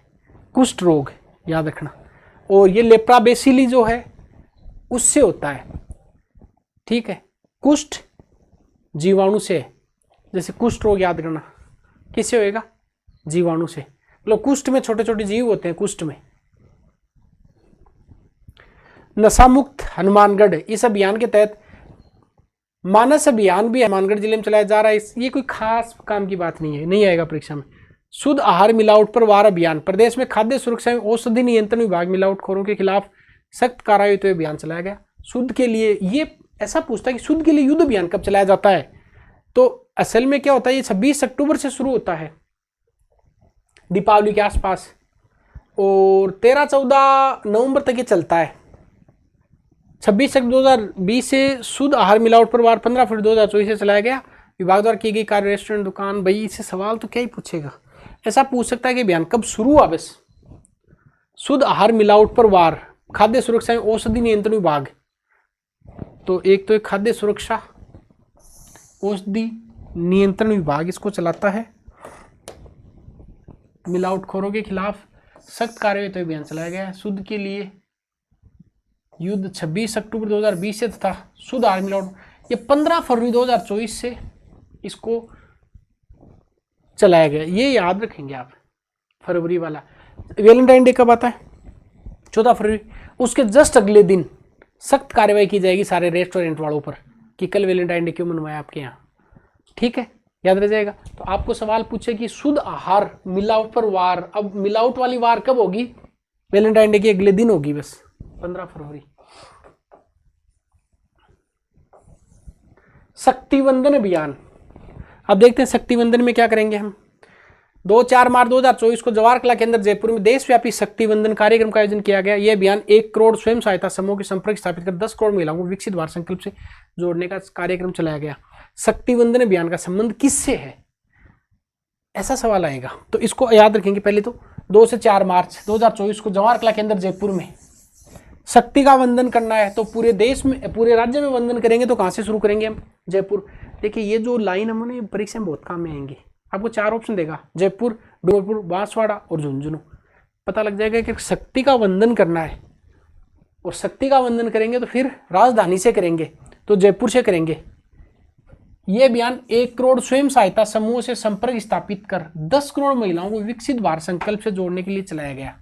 कुष्ठ रोग, याद रखना। और ये लेप्रा बेसिली जो है उससे होता है, ठीक है। कुष्ठ जीवाणु से, जैसे कुष्ठ रोग याद करना किससे होएगा, जीवाणु से। मतलब कुष्ठ में छोटे छोटे जीव होते हैं कुष्ठ में। नशा मुक्त हनुमानगढ़, इस अभियान के तहत मानस अभियान भी हनुमानगढ़ जिले में चलाया जा रहा है। ये कोई खास काम की बात नहीं है, नहीं आएगा परीक्षा में। शुद्ध आहार मिलावट पर वार अभियान, प्रदेश में खाद्य सुरक्षा एवं औषधि नियंत्रण विभाग मिलावटखोरों के खिलाफ सख्त कार्रवाई तो अभियान चलाया गया। शुद्ध के लिए, ये ऐसा पूछता है कि शुद्ध के लिए युद्ध अभियान कब चलाया जाता है, तो असल में क्या होता है, ये 26 अक्टूबर से शुरू होता है दीपावली के आसपास, और 13-14 नवंबर तक ये चलता है। 26 अक्टूबर 2020 से शुद्ध आहार मिलावट पर वार 15 फरवरी 2024 से चलाया गया। विभाग द्वारा की गई कार्य रेस्टोरेंट दुकान, भाई इससे सवाल तो क्या ही पूछेगा, ऐसा पूछ सकता है कि अभियान कब शुरू हुआ। बस शुद्ध आहार मिलावट पर वार, खाद्य सुरक्षा एवं औषधि नियंत्रण विभाग, तो एक तो एक खाद्य सुरक्षा औषधि नियंत्रण विभाग इसको चलाता है। मिलावटखोरों के खिलाफ सख्त कार्रवाई तो अभियान चलाया गया है। शुद्ध के लिए युद्ध 26 अक्टूबर 2020 से था। शुद्ध आहार मिलावट ये 15 फरवरी 2024 से इसको चलाया गया। ये याद रखेंगे आप। फरवरी वाला वैलेंटाइन डे कब आता है, 14 फरवरी। उसके जस्ट अगले दिन सख्त कार्रवाई की जाएगी सारे रेस्टोरेंट वालों पर कि कल वैलेंटाइन डे क्यों मनवाया आपके यहाँ, ठीक है, याद रह जाएगा। तो आपको सवाल पूछे कि शुद्ध आहार मिलावट पर वार, अब मिलावट वाली वार कब होगी, वैलेंटाइन डे के अगले दिन होगी, बस 15 फरवरी। शक्तिवंदन अभियान, अब देखते हैं शक्तिवंदन में क्या करेंगे हम। 2-4 मार्च 2024 को जवाहर कला केंद्र जयपुर में देशव्यापी शक्तिवंदन कार्यक्रम का आयोजन किया गया। यह अभियान 1 करोड़ स्वयं सहायता समूह के संपर्क स्थापित कर 10 करोड़ महिलाओं को विकसित भारत संकल्प से जोड़ने का कार्यक्रम चलाया गया। शक्तिवंदन अभियान का संबंध किससे है, ऐसा सवाल आएगा, तो इसको याद रखेंगे। पहले तो 2 से 4 मार्च 2024 को जवाहर कला केंद्र जयपुर में शक्ति का वंदन करना है। तो पूरे देश में, पूरे राज्य में वंदन करेंगे, तो कहाँ से शुरू करेंगे हम, जयपुर। देखिए ये जो लाइन हमने परीक्षा में बहुत काम में आएंगे। आपको 4 ऑप्शन देगा, जयपुर, डूंगरपुर, बांसवाड़ा और झुंझुनू। पता लग जाएगा कि शक्ति का वंदन करना है, और शक्ति का वंदन करेंगे तो फिर राजधानी से करेंगे, तो जयपुर से करेंगे। यह अभियान 1 करोड़ स्वयं सहायता समूह से संपर्क स्थापित कर 10 करोड़ महिलाओं को विकसित भारत संकल्प से जोड़ने के लिए चलाया गया।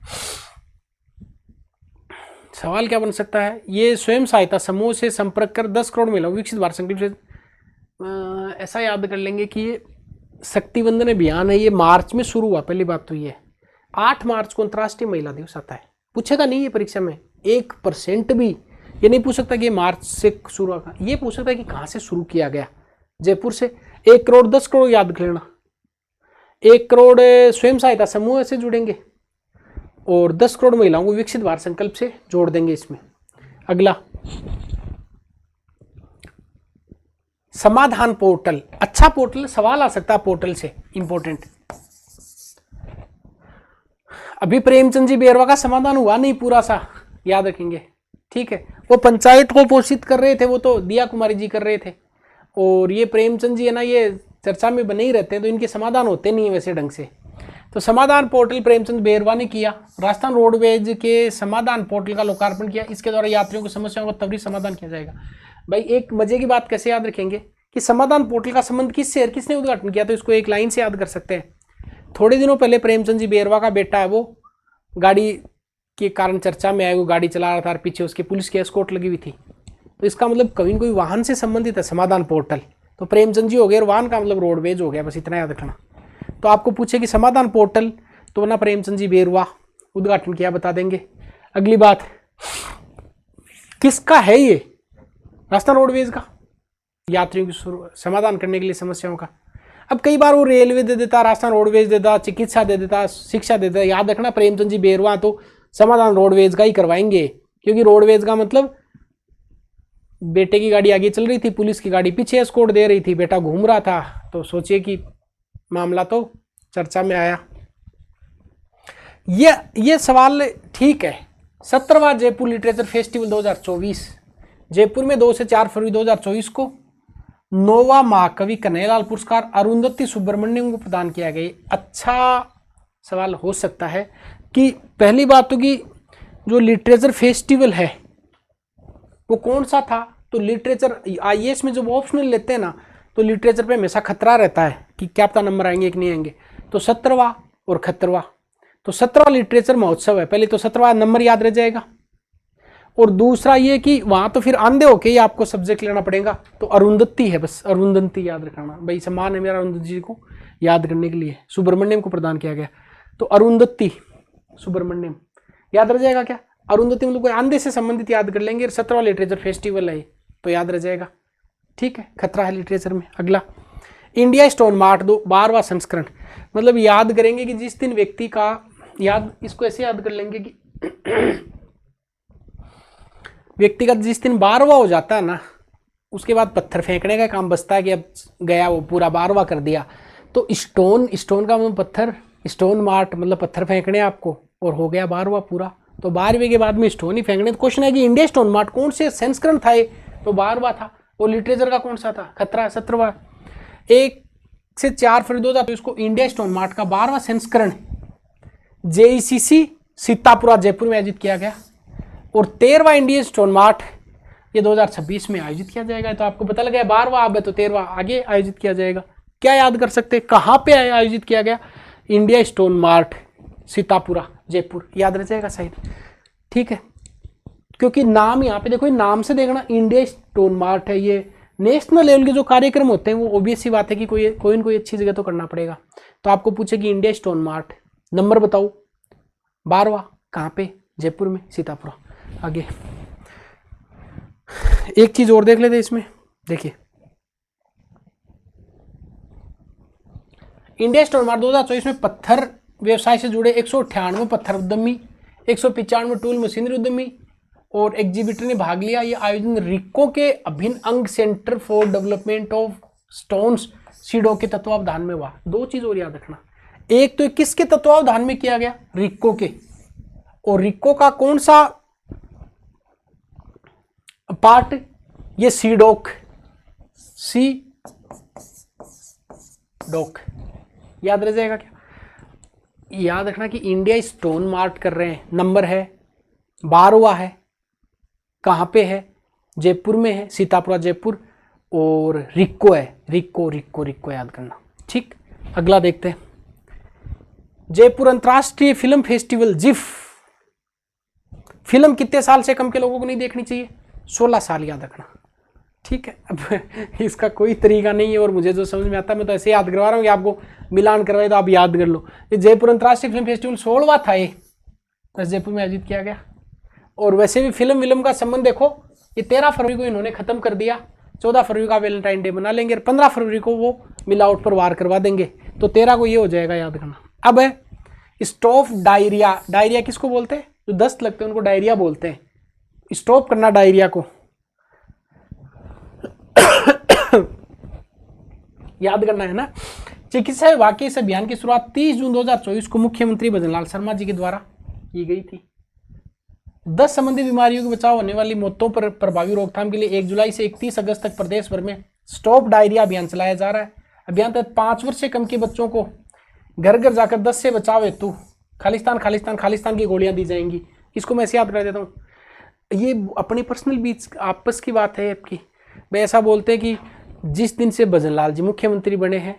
सवाल क्या बन सकता है, ये स्वयं सहायता समूह से संपर्क कर 10 करोड़ महिलाओं को विकसित भारत संकल्प से, ऐसा याद कर लेंगे कि ये शक्तिवंदन अभियान है, ये मार्च में शुरू हुआ। पहली बात तो ये 8 मार्च को अंतर्राष्ट्रीय महिला दिवस आता है। पूछेगा नहीं ये परीक्षा में 1% भी, ये नहीं पूछ सकता कि मार्च से शुरू हुआ, ये पूछ सकता है कि कहाँ से शुरू किया गया, जयपुर से। 1 करोड़ 10 करोड़ याद कर लेना, 1 करोड़ स्वयं सहायता समूह से जुड़ेंगे और 10 करोड़ महिलाओं को विकसित भारत संकल्प से जोड़ देंगे इसमें। अगला समाधान पोर्टल, अच्छा पोर्टल, सवाल आ सकता है पोर्टल से, इंपॉर्टेंट। अभी प्रेमचंद जी बेरवा का समाधान हुआ नहीं पूरा सा, याद रखेंगे, ठीक है। वो पंचायत को पोषित कर रहे थे, वो तो दिया कुमारी जी कर रहे थे, और ये प्रेमचंद जी है ना, ये चर्चा में बने ही रहते हैं, तो इनके समाधान होते नहीं है वैसे ढंग से। तो समाधान पोर्टल प्रेमचंद बेरवा ने किया। राजस्थान रोडवेज के समाधान पोर्टल का लोकार्पण किया। इसके द्वारा यात्रियों की समस्याओं का त्वरित समाधान किया जाएगा। भाई एक मजे की बात कैसे याद रखेंगे कि समाधान पोर्टल का संबंध किससे है, किसने उद्घाटन किया, तो इसको एक लाइन से याद कर सकते हैं। थोड़े दिनों पहले प्रेमचंद जी बेरवा का बेटा है, वो गाड़ी के कारण चर्चा में आया, वो गाड़ी चला रहा था और पीछे उसके पुलिस की एस्कॉर्ट लगी हुई थी। तो इसका मतलब कभी कोई वाहन से संबंधित है समाधान पोर्टल, तो प्रेमचंद जी हो गए और वाहन का मतलब रोडवेज हो गया, बस इतना याद रखना। तो आपको पूछे कि समाधान पोर्टल, तो ना प्रेमचंद जी बेरवा उद्घाटन किया, बता देंगे। अगली बात, किसका है ये, राजस्थान रोडवेज का, यात्रियों की समाधान करने के लिए समस्याओं का। अब कई बार वो रेलवे दे देता, राजस्थान रोडवेज देता, चिकित्सा दे देता, शिक्षा दे देता। याद रखना प्रेमचंद जी बेरवा तो समाधान रोडवेज का ही करवाएंगे, क्योंकि रोडवेज का मतलब बेटे की गाड़ी आगे चल रही थी, पुलिस की गाड़ी पीछे एस्कॉर्ट दे रही थी, बेटा घूम रहा था, तो सोचिए कि मामला तो चर्चा में आया। ये सवाल ठीक है। 17वां जयपुर लिटरेचर फेस्टिवल 2024 जयपुर में 2 से 4 फरवरी 2024 को 9वां महाकवि कन्हैयालाल पुरस्कार अरुंधति सुब्रमण्यम को प्रदान किया गया। अच्छा सवाल हो सकता है कि पहली बात तो कि जो लिटरेचर फेस्टिवल है वो कौन सा था, तो लिटरेचर आईएएस में जब ऑप्शनल लेते हैं ना, तो लिटरेचर पे हमेशा खतरा रहता है कि क्या पता नंबर आएंगे कि नहीं आएंगे। तो 17वां और 71वां, तो 17वां लिटरेचर महोत्सव है। पहले तो 17वां नंबर याद रह जाएगा, और दूसरा ये कि वहां तो फिर आंधे होके ही आपको सब्जेक्ट लेना पड़ेगा, तो अरुंधति है, बस अरुंधति याद रखना भाई, सम्मान है मेरा अरुंधति जी को याद करने के लिए, सुब्रमण्यम को प्रदान किया गया। तो अरुंधति सुब्रमण्यम याद रह जाएगा क्या, अरुंधति मतलब कोई आंधे से संबंधित याद कर लेंगे। 17वां लिटरेचर फेस्टिवल है तो याद रह जाएगा, ठीक है, खतरा है लिटरेचर में। अगला, इंडिया स्टोन मार्ट 12वां संस्करण, मतलब याद करेंगे कि जिस दिन व्यक्ति का याद, इसको ऐसे याद कर लेंगे कि व्यक्तिगत जिस दिन 12वां हो जाता है ना, उसके बाद पत्थर फेंकने का काम बचता है कि अब गया वो पूरा 12वां कर दिया। तो स्टोन का मतलब पत्थर, स्टोन मार्ट मतलब पत्थर फेंकने आपको, और हो गया 12वां पूरा। तो 12वें के बाद में स्टोन ही फेंकने। तो क्वेश्चन है कि इंडिया स्टोन मार्ट कौन से संस्करण था ये, तो 12वां था। और लिटरेचर का कौन सा था, खतरा 17वां। 1 से 4 फरवरी 2000 इसको इंडिया स्टोन मार्ट का 12वां संस्करण जेईसीसी सीतापुरा जयपुर में आयोजित किया गया। और 13वां इंडिया स्टोन मार्ट ये 2026 में आयोजित किया जाएगा। तो आपको पता लगा 12वां अब है तो 13वां आगे आयोजित किया जाएगा। क्या याद कर सकते हैं, कहाँ पे आयोजित किया गया, India stone mart Sitapura Jaipur, याद रह जाएगा शायद, ठीक है। क्योंकि नाम यहाँ पे देखो, नाम से देखना इंडिया स्टोन मार्ट है, ये नेशनल लेवल के जो कार्यक्रम होते हैं वो ऑब्वियस सी बात है कि कोई न कोई अच्छी जगह तो करना पड़ेगा। तो आपको पूछे कि इंडिया स्टोन मार्ट, नंबर बताओ, 12वां, कहाँ पे, जयपुर में, सीतापुरा। आगे एक चीज और देख लेते हैं इसमें, देखिए इंडिया स्टोन मार्ट 2024 में पत्थर व्यवसाय से जुड़े 198 पत्थर उद्यमी, 195 टूल मशीनरी उद्यमी और एग्जीबिटर ने भाग लिया। ये आयोजन रिको के अभिन्न अंग center for development of stones सीडो के तत्वावधान में हुआ। 2 चीज और याद रखना, एक तो किसके तत्वावधान में किया गया, रिको के, और रिको का कौन सा पार्ट, ये सीडोक, याद रह जाएगा क्या। याद रखना कि इंडिया स्टोन मार्ट कर रहे हैं, नंबर है 12वां है, कहाँ पे है, जयपुर में है, सीतापुरा जयपुर, और रिको है, रिको याद करना, ठीक। अगला देखते हैं, जयपुर अंतर्राष्ट्रीय फिल्म फेस्टिवल जिफ, फिल्म कितने साल से कम के लोगों को नहीं देखनी चाहिए, 16 साल, याद रखना, ठीक है। अब इसका कोई तरीका नहीं है, और मुझे जो समझ में आता है मैं तो ऐसे याद करवा रहा हूँ कि आपको मिलान करवाए तो आप याद कर लो। ये जयपुर अंतर्राष्ट्रीय फिल्म फेस्टिवल 16वां था, ये बस जयपुर में आयोजित किया गया। और वैसे भी फिल्म का संबंध देखो, ये 13 फरवरी को इन्होंने खत्म कर दिया, 14 फरवरी का वैलेंटाइन डे बना लेंगे, और 15 फरवरी को वो मिलावट पर वार करवा देंगे, तो 13 को ये हो जाएगा, याद रखना। अब है स्टॉप डायरिया, डायरिया किसको बोलते हैं, जो दस्त लगते हैं उनको डायरिया बोलते हैं, स्टॉप करना डायरिया को, याद करना है ना। चिकित्सा विभाग के इस अभियान की शुरुआत 30 जून 2024 को मुख्यमंत्री भजनलाल शर्मा जी के द्वारा की गई थी। 10 संबंधी बीमारियों के बचाव होने वाली मौतों पर प्रभावी रोकथाम के लिए 1 जुलाई से 31 अगस्त तक प्रदेश भर में स्टॉप डायरिया अभियान चलाया जा रहा है। अभियान तहत 5 वर्ष से कम के बच्चों को घर घर जाकर 10 से बचाव हेतु खालिस्तान खालिस्तान खालिस्तान की गोलियां दी जाएंगी। इसको मैं ऐसे याद कर देता हूँ। ये अपनी पर्सनल बीच आपस की बात है आपकी। भाई ऐसा बोलते हैं कि जिस दिन से भजनलाल जी मुख्यमंत्री बने हैं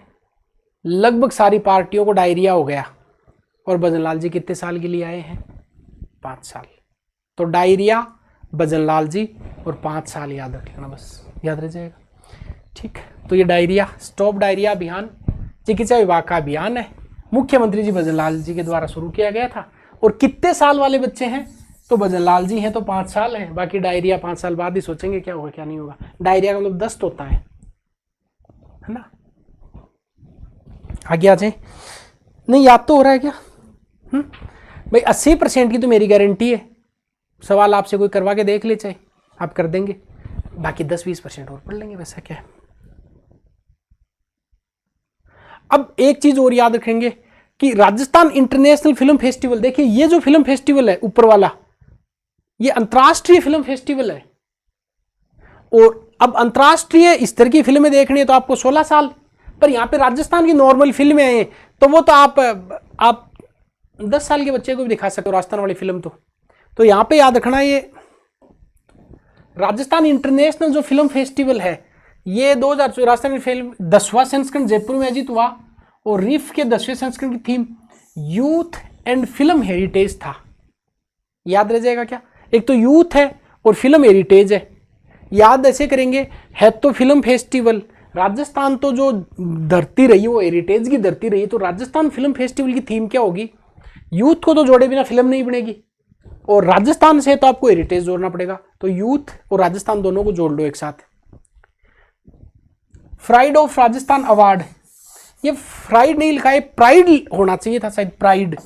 लगभग सारी पार्टियों को डायरिया हो गया, और भजनलाल जी कितने साल के लिए आए हैं? 5 साल। तो डायरिया, भजनलाल जी और 5 साल याद रख लेना, बस याद रह जाएगा। ठीक, तो ये डायरिया, स्टॉप डायरिया अभियान चिकित्सा विभाग का अभियान है, मुख्यमंत्री जी भजनलाल जी के द्वारा शुरू किया गया था। और कितने साल वाले बच्चे हैं? तो भजनलाल जी हैं तो 5 साल हैं, बाकी डायरिया 5 साल बाद ही सोचेंगे क्या होगा क्या नहीं होगा। डायरिया का मतलब दस्त होता है ना। आगे आ जाए, नहीं याद तो हो रहा है क्या? भाई 80% की तो मेरी गारंटी है। सवाल आपसे कोई करवा के देख ले, चाहे आप कर देंगे, बाकी 10-20% और पढ़ लेंगे, वैसा क्या है। अब एक चीज और याद रखेंगे कि राजस्थान इंटरनेशनल फिल्म फेस्टिवल, देखिए ये जो फिल्म फेस्टिवल है ऊपर वाला, ये अंतर्राष्ट्रीय फिल्म फेस्टिवल है। और अब अंतर्राष्ट्रीय स्तर की फिल्में देखनी है तो आपको 16 साल, पर यहाँ पे राजस्थान की नॉर्मल फिल्में हैं तो वो तो आप 10 साल के बच्चे को भी दिखा सकते हो राजस्थान वाली फिल्म। तो यहाँ पे याद रखना, ये राजस्थान इंटरनेशनल जो फिल्म फेस्टिवल है ये 2000 राजस्थान फिल्म 10वां संस्करण जयपुर में आयोजित हुआ, और रिफ के 10वें संस्करण की theme youth and film heritage था। याद रह जाएगा क्या? एक तो यूथ है और फिल्म हेरिटेज है। याद ऐसे करेंगे, है तो फिल्म फेस्टिवल, राजस्थान तो जो धरती रही वो हेरिटेज की धरती रही, तो राजस्थान फिल्म फेस्टिवल की थीम क्या होगी? यूथ को तो जोड़े बिना फिल्म नहीं बनेगी, और राजस्थान से तो आपको हेरिटेज जोड़ना पड़ेगा, तो यूथ और राजस्थान दोनों को जोड़ लो एक साथ। प्राइड ऑफ राजस्थान अवार्ड, ये प्राइड नहीं लिखा है, प्राइड होना चाहिए था शायद, प्राइड।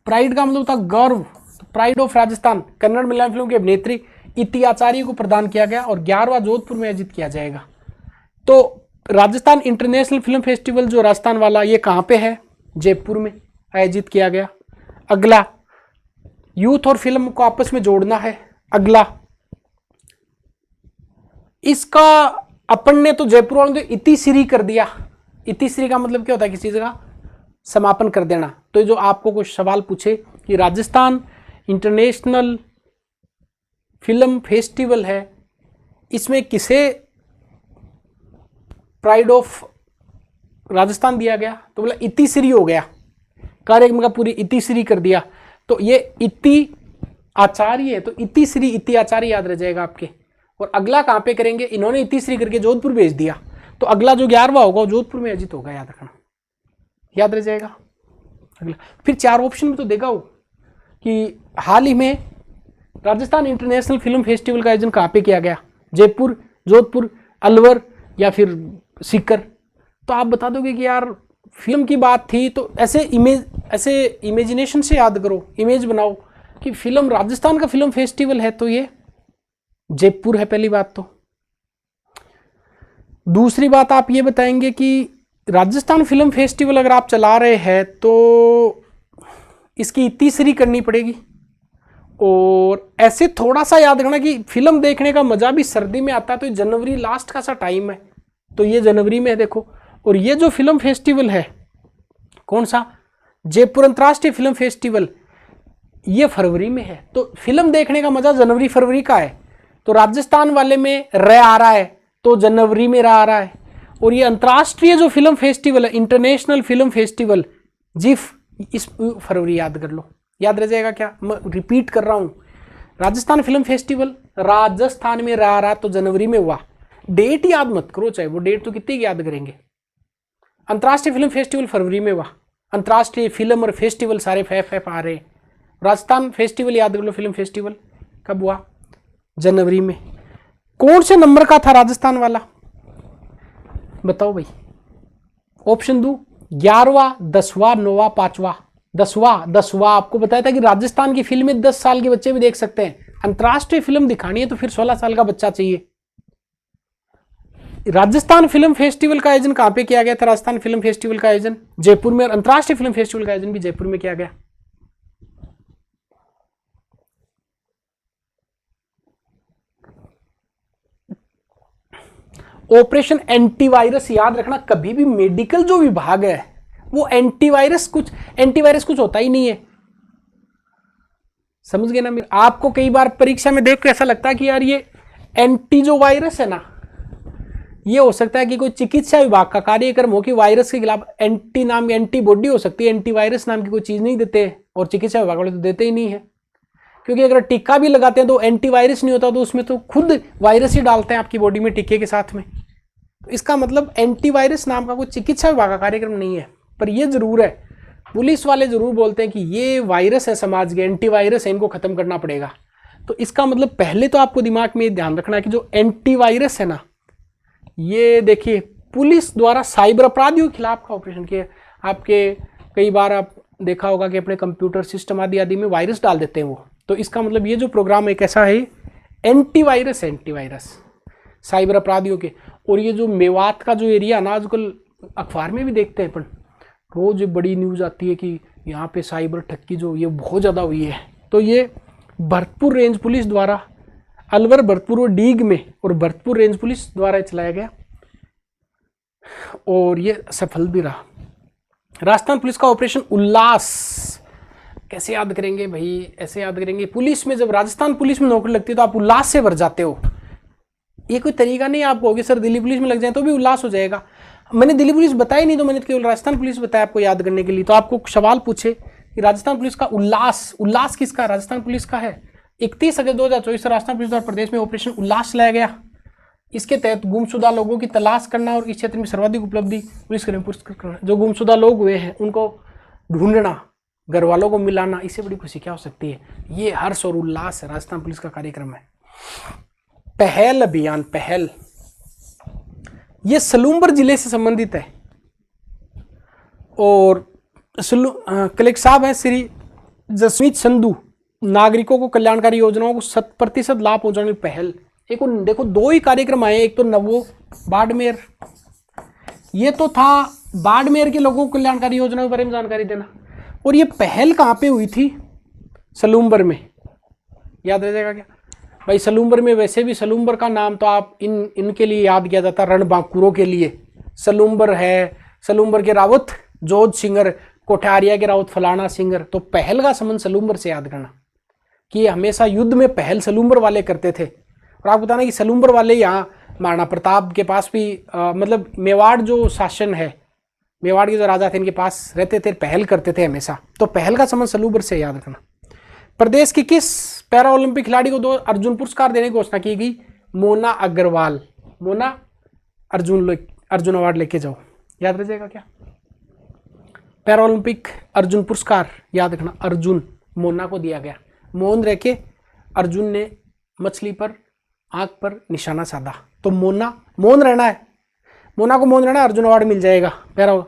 प्राइड का मतलब था गर्व। तो pride of Rajasthan Kannada Malayalam film की अभिनेत्री इति आचार्य को प्रदान किया गया, और 11वां जोधपुर में आयोजित किया जाएगा। तो राजस्थान इंटरनेशनल फिल्म फेस्टिवल जो राजस्थान वाला, ये कहाँ पे है? जयपुर में आयोजित किया गया। अगला, यूथ और फिल्म को आपस में जोड़ना है। अगला, इसका अपन ने तो जयपुर वालों ने इतिश्री कर दिया। इतिश्री का मतलब क्या होता है? किसी चीज का समापन कर देना। तो जो आपको कुछ सवाल पूछे कि राजस्थान इंटरनेशनल फिल्म फेस्टिवल है, इसमें किसे प्राइड ऑफ राजस्थान दिया गया? तो बोला इतिश्री हो गया, कार्यक्रम का पूरी इतिश्री कर दिया। तो ये इति आचार्य है, तो इतिश्री इति आचार्य याद रह जाएगा आपके। और अगला कहाँ पे करेंगे? इन्होंने इतिश्री करके जोधपुर भेज दिया, तो अगला जो 11वां होगा वो जोधपुर में आयोजित होगा, याद रखना, याद रह जाएगा। अगला फिर 4 ऑप्शन में तो देगा वो कि हाल ही में राजस्थान इंटरनेशनल फिल्म फेस्टिवल का आयोजन कहाँ पे किया गया? जयपुर, जोधपुर, अलवर या फिर सीकर। तो आप बता दोगे कि यार फिल्म की बात थी, तो ऐसे इमेजिनेशन से याद करो, इमेज बनाओ कि फिल्म राजस्थान का फिल्म फेस्टिवल है तो ये जयपुर है, पहली बात। तो दूसरी बात आप ये बताएंगे कि राजस्थान फिल्म फेस्टिवल अगर आप चला रहे हैं तो इसकी इतिश्री करनी पड़ेगी। और ऐसे थोड़ा सा याद रखना कि फिल्म देखने का मजा भी सर्दी में आता है, तो जनवरी लास्ट का सा टाइम है, तो ये जनवरी में है देखो। और ये जो फिल्म फेस्टिवल है कौन सा? जयपुर अंतर्राष्ट्रीय फिल्म फेस्टिवल, ये फरवरी में है। तो फिल्म देखने का मजा जनवरी फरवरी का है। तो राजस्थान वाले में रह आ रहा है तो जनवरी में रह आ रहा है। और ये अंतर्राष्ट्रीय जो फिल्म फेस्टिवल है, इंटरनेशनल फिल्म फेस्टिवल, जिफ, इस फरवरी याद कर लो, याद रह जाएगा क्या? मैं रिपीट कर रहा हूं, राजस्थान फिल्म फेस्टिवल राजस्थान में रह रहा तो जनवरी में हुआ। डेट याद मत करो, चाहे वो डेट तो कितनी याद करेंगे। अंतर्राष्ट्रीय फिल्म फेस्टिवल फरवरी में हुआ, अंतर्राष्ट्रीय फिल्म और फेस्टिवल सारे फैफ आ रहे। राजस्थान फेस्टिवल याद कर लो, फिल्म फेस्टिवल कब हुआ? जनवरी में। कौन से नंबर का था राजस्थान वाला? बताओ भाई, ऑप्शन दो, 11वां, 10वां, 9वां, 5वां? 10वां आपको बताया था कि राजस्थान की फिल्में 10 साल के बच्चे भी देख सकते हैं। अंतर्राष्ट्रीय फिल्म दिखानी है तो फिर 16 साल का बच्चा चाहिए। राजस्थान फिल्म फेस्टिवल का आयोजन कहां पे किया गया था? राजस्थान फिल्म फेस्टिवल का आयोजन जयपुर में, अंतर्राष्ट्रीय फिल्म फेस्टिवल का आयोजन भी जयपुर में किया गया। ऑपरेशन एंटीवायरस याद रखना, कभी भी मेडिकल जो विभाग है वो एंटीवायरस कुछ होता ही नहीं है। समझ गए ना? आपको कई बार परीक्षा में देख के ऐसा लगता है कि यार ये एंटी जो वायरस है ना, ये हो सकता है कि कोई चिकित्सा विभाग का कार्यक्रम हो कि वायरस के खिलाफ एंटी नाम की एंटीबॉडी हो सकती है, एंटीवायरस नाम की कोई चीज नहीं देते, और चिकित्सा विभाग वाले तो देते ही नहीं है। क्योंकि अगर टीका भी लगाते हैं तो एंटीवायरस नहीं होता, तो उसमें तो खुद वायरस ही डालते हैं आपकी बॉडी में टीके के साथ में। तो इसका मतलब एंटीवायरस नाम का कोई चिकित्सा विभाग का कार्यक्रम नहीं है। पर यह जरूर है, पुलिस वाले जरूर बोलते हैं कि ये वायरस है समाज के, एंटीवायरस है, इनको खत्म करना पड़ेगा। तो इसका मतलब पहले तो आपको दिमाग में ध्यान रखना है कि जो एंटीवायरस है ना, ये देखिए पुलिस द्वारा साइबर अपराधियों के खिलाफ का ऑपरेशन किया। आपके कई बार आप देखा होगा कि अपने कंप्यूटर सिस्टम आदि में वायरस डाल देते हैं वो। तो इसका मतलब ये जो प्रोग्राम एक ऐसा है एंटीवायरस है, एंटीवायरस साइबर अपराधियों के। और ये जो मेवात का जो एरिया ना, आजकल अखबार में भी देखते हैं, पर रोज बड़ी न्यूज़ आती है कि यहाँ पे साइबर ठगी जो ये बहुत ज़्यादा हुई है। तो ये भरतपुर रेंज पुलिस द्वारा अलवर, भरतपुर और डीग में, और भरतपुर रेंज पुलिस द्वारा चलाया गया और ये सफल भी रहा। राजस्थान पुलिस का ऑपरेशन उल्लास कैसे याद करेंगे भाई? ऐसे याद करेंगे, पुलिस में जब राजस्थान पुलिस में नौकरी लगती है तो आप उल्लास से भर जाते हो। ये कोई तरीका नहीं आपको कि सर दिल्ली पुलिस में लग जाए तो भी उल्लास हो जाएगा। मैंने दिल्ली पुलिस बताई नहीं, तो मैंने केवल राजस्थान पुलिस बताया आपको याद करने के लिए। तो आपको सवाल पूछे कि राजस्थान पुलिस का उल्लास किसका? राजस्थान पुलिस का है। 31 अगस्त 2024 से राजस्थान पुलिस द्वारा प्रदेश में ऑपरेशन उल्लास चलाया गया। इसके तहत गुमशुदा लोगों की तलाश करना और इस क्षेत्र में सर्वाधिक उपलब्धि पुलिसकर्मी पुरस्कृत करना। जो गुमशुदा लोग हुए हैं उनको ढूंढना, घर वालों को मिलाना, इससे बड़ी खुशी क्या हो सकती है? ये हर्ष और उल्लास है, राजस्थान पुलिस का कार्यक्रम है। पहल अभियान, पहल ये सलूम्बर जिले से संबंधित है और कलेक्टर साहब हैं श्री जसमीत संधू। नागरिकों को कल्याणकारी योजनाओं को 100% लाभ पहुंचाने की पहल। एक देखो दो ही कार्यक्रम आए, एक तो नवो बाड़मेर, ये तो था बाड़मेर के लोगों को कल्याणकारी योजनाओं के बारे में जानकारी देना, और ये पहल कहाँ पे हुई थी? सलूम्बर में। याद रह जाएगा क्या भाई? सलूम्बर में, वैसे भी सलूम्बर का नाम तो आप इनके लिए याद किया जाता है, रणबांकुरों के लिए। सलूम्बर है, सलूम्बर के रावत जोध सिंगर, कोठारिया के रावत फलाना सिंगर। तो पहल का संबंध सलूम्बर से याद करना कि हमेशा युद्ध में पहल सलूम्बर वाले करते थे। और आपको बताना कि सलूम्बर वाले यहाँ महाराणा प्रताप के पास भी मतलब मेवाड़ जो शासन है, मेवाड़ के जो राजा थे, इनके पास रहते थे, पहल करते थे हमेशा। तो पहल का संबंध सलूम्बर से याद रखना। प्रदेश की किस पैरा ओलंपिक खिलाड़ी को 2 अर्जुन पुरस्कार देने की घोषणा की गई? मोना अग्रवाल। मोना अर्जुन अवार्ड लेके जाओ, याद रह जाएगा क्या? पैरा ओलंपिक अर्जुन पुरस्कार याद रखना, अर्जुन मोना को दिया गया। मौन रह के अर्जुन ने मछली पर, आंख पर निशाना साधा। तो मौन रहना है, मोना को मौन रहना है, अर्जुन अवार्ड मिल जाएगा। पैरा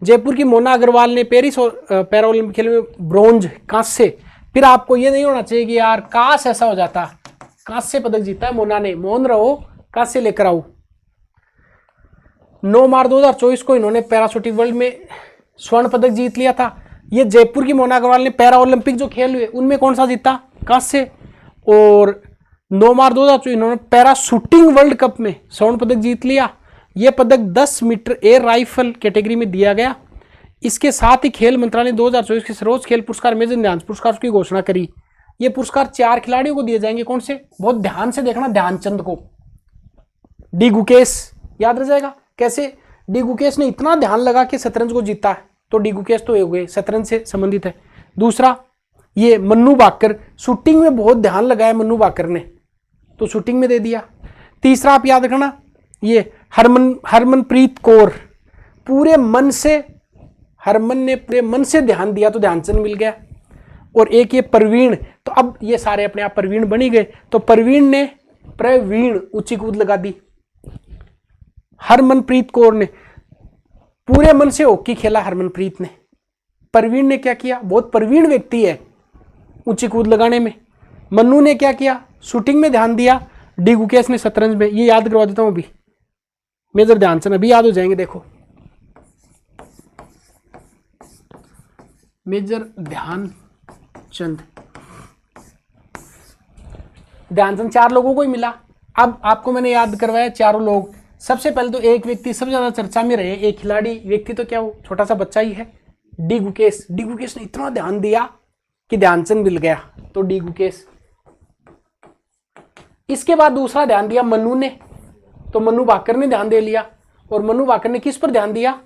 जयपुर की मोना अग्रवाल ने पेरिस पैरा ओलंपिक खेल में ब्रॉन्ज, कांस्य। फिर आपको ये नहीं होना चाहिए कि यार काश ऐसा हो जाता, कांस्य पदक जीता है मोना ने, मौन रहो, कांस्य लेकर आओ। 9 मार्च 2024 को इन्होंने पैराशूटिंग वर्ल्ड में स्वर्ण पदक जीत लिया था। ये जयपुर की मोना अग्रवाल ने पैरा ओलंपिक जो खेल हुए उनमें कौन सा जीता? कांस्य। और 9 मार्च 2024 इन्होंने पैराशूटिंग वर्ल्ड कप में स्वर्ण पदक जीत लिया। यह पदक 10 मीटर एयर राइफल कैटेगरी में दिया गया। इसके साथ ही खेल मंत्रालय ने 2024 के सर्वोच्च खेल पुरस्कार मेजर ध्यानचंद पुरस्कार की घोषणा करी। ये पुरस्कार 4 खिलाड़ियों को दिए जाएंगे। कौन से? बहुत ध्यान से देखना, ध्यानचंद को, डी गुकेश, याद रह जाएगा। कैसे? डी गुकेश ने इतना ध्यान लगा के शतरंज को जीता है, तो डी गुकेश तो हो गए, शतरंज से संबंधित है। दूसरा ये मन्नू भाकर, शूटिंग में बहुत ध्यान लगाया मन्नू भाकर ने, तो शूटिंग में दे दिया। तीसरा आप याद रखना, ये हरमनप्रीत कौर, पूरे मन से, हरमन ने पूरे मन से ध्यान दिया तो ध्यानचंद मिल गया। और एक ये प्रवीण, तो अब ये सारे अपने आप प्रवीण बनी गए। तो प्रवीण ने प्रवीण ऊंची कूद लगा दी। हरमनप्रीत कौर ने पूरे मन से हॉकी खेला, हरमनप्रीत ने। प्रवीण ने क्या किया? बहुत प्रवीण व्यक्ति है ऊंची कूद लगाने में। मन्नू ने क्या किया? शूटिंग में ध्यान दिया। डी गुकेश ने शतरंज में। ये याद करवा देता हूं अभी, मेजर ध्यानचंद अभी याद हो जाएंगे। देखो मेजर ध्यानचंद, ध्यानचंद 4 लोगों को ही मिला। अब आपको मैंने याद करवाया चारों लोग, सबसे पहले तो एक व्यक्ति सबसे ज्यादा चर्चा में रहे, एक खिलाड़ी व्यक्ति तो क्या वो छोटा सा बच्चा ही है, डी गुकेश। डी गुकेश ने इतना ध्यान दिया कि ध्यानचंद मिल गया, तो डी गुकेश। इसके बाद दूसरा ध्यान दिया मनु ने, तो मनु भाकर ने ध्यान दे लिया। और मनु भाकर ने किस पर ध्यान दिया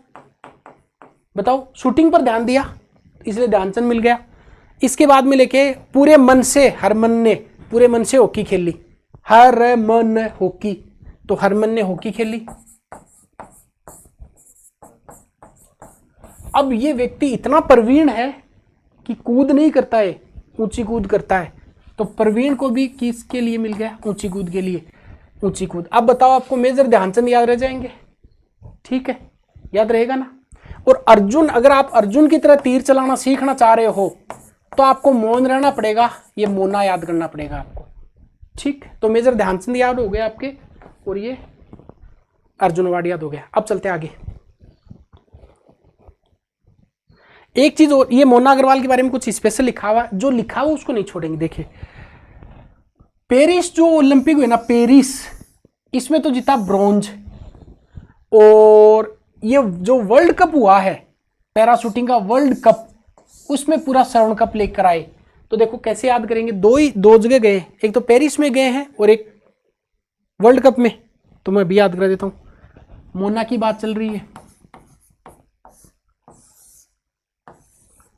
बताओ? शूटिंग पर ध्यान दिया, इसलिए ध्यानचंद मिल गया। इसके बाद में लेके पूरे मन से हरमन ने पूरे मन से हॉकी खेली, हरमन हॉकी, तो हरमन ने हॉकी खेली। अब ये व्यक्ति इतना प्रवीण है कि कूद नहीं करता है, ऊंची कूद करता है, तो प्रवीण को भी किसके लिए मिल गया? ऊंची कूद के लिए, ऊंची कूद। अब बताओ आपको मेजर ध्यानचंद याद रह जाएंगे? ठीक है, याद रहेगा ना। और अर्जुन, अगर आप अर्जुन की तरह तीर चलाना सीखना चाह रहे हो तो आपको मौन रहना पड़ेगा, ये मोना याद करना पड़ेगा आपको। ठीक, तो मेजर ध्यानचंद याद हो गए आपके, और ये अर्जुन अवार्ड याद हो गया। अब चलते आगे। एक चीज और, ये मोना अग्रवाल के बारे में कुछ स्पेशल लिखा हुआ, जो लिखा हुआ उसको नहीं छोड़ेंगे। देखिए पेरिस जो ओलंपिक हुए ना, पेरिस, इसमें तो जीता ब्रॉन्ज। और ये जो वर्ल्ड कप हुआ है पैराशूटिंग का वर्ल्ड कप, उसमें पूरा स्वर्ण कप लेकर आए। तो देखो कैसे याद करेंगे, दो जगह गए, एक तो पेरिस में गए हैं और एक वर्ल्ड कप में। तो मैं भी याद करा देता हूं, मोना की बात चल रही है।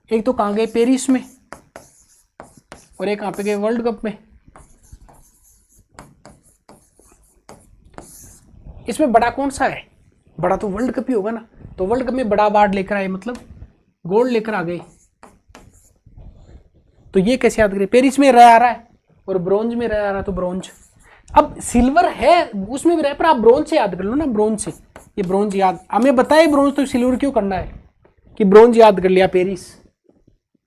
एक तो कहां गए? पेरिस में, और एक कहां पे गए? वर्ल्ड कप में। इसमें बड़ा कौन सा है? बड़ा तो वर्ल्ड कप ही होगा ना। तो वर्ल्ड कप में बड़ा अवार्ड लेकर आए, मतलब गोल्ड लेकर आ गए। तो ये कैसे याद करें? पेरिस में रह आ रहा है और ब्रोंज में रह आ रहा है, तो ब्रोंज। अब सिल्वर है उसमें भी रहे, पर आप ब्रोंज से याद कर लो ना, ब्रोंज से। ये ब्रोंज याद, हमें बताए ब्रोंज, तो सिल्वर क्यों करना है? कि ब्रोंज याद कर लिया, पेरिस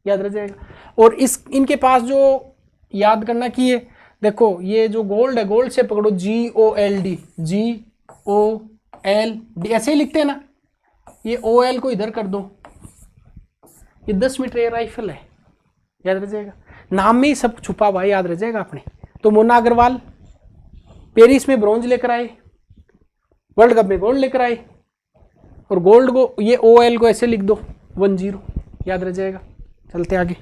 याद रह जाएगा। और इस इनके पास जो याद करना कि ये देखो, ये जो गोल्ड है, गोल्ड से पकड़ो, GOLD, GOLD ऐसे ही लिखते हैं ना। ये OL को इधर कर दो, ये 10 मीटर एयर राइफल है, याद रह जाएगा। नाम में ही सब छुपा हुआ है, याद रह जाएगा अपने। तो मोना अग्रवाल पेरिस में ब्रॉन्ज लेकर आए, वर्ल्ड कप में गोल्ड लेकर आए, और गोल्ड को ये OL को ऐसे लिख दो 10, याद रह जाएगा। चलते आगे।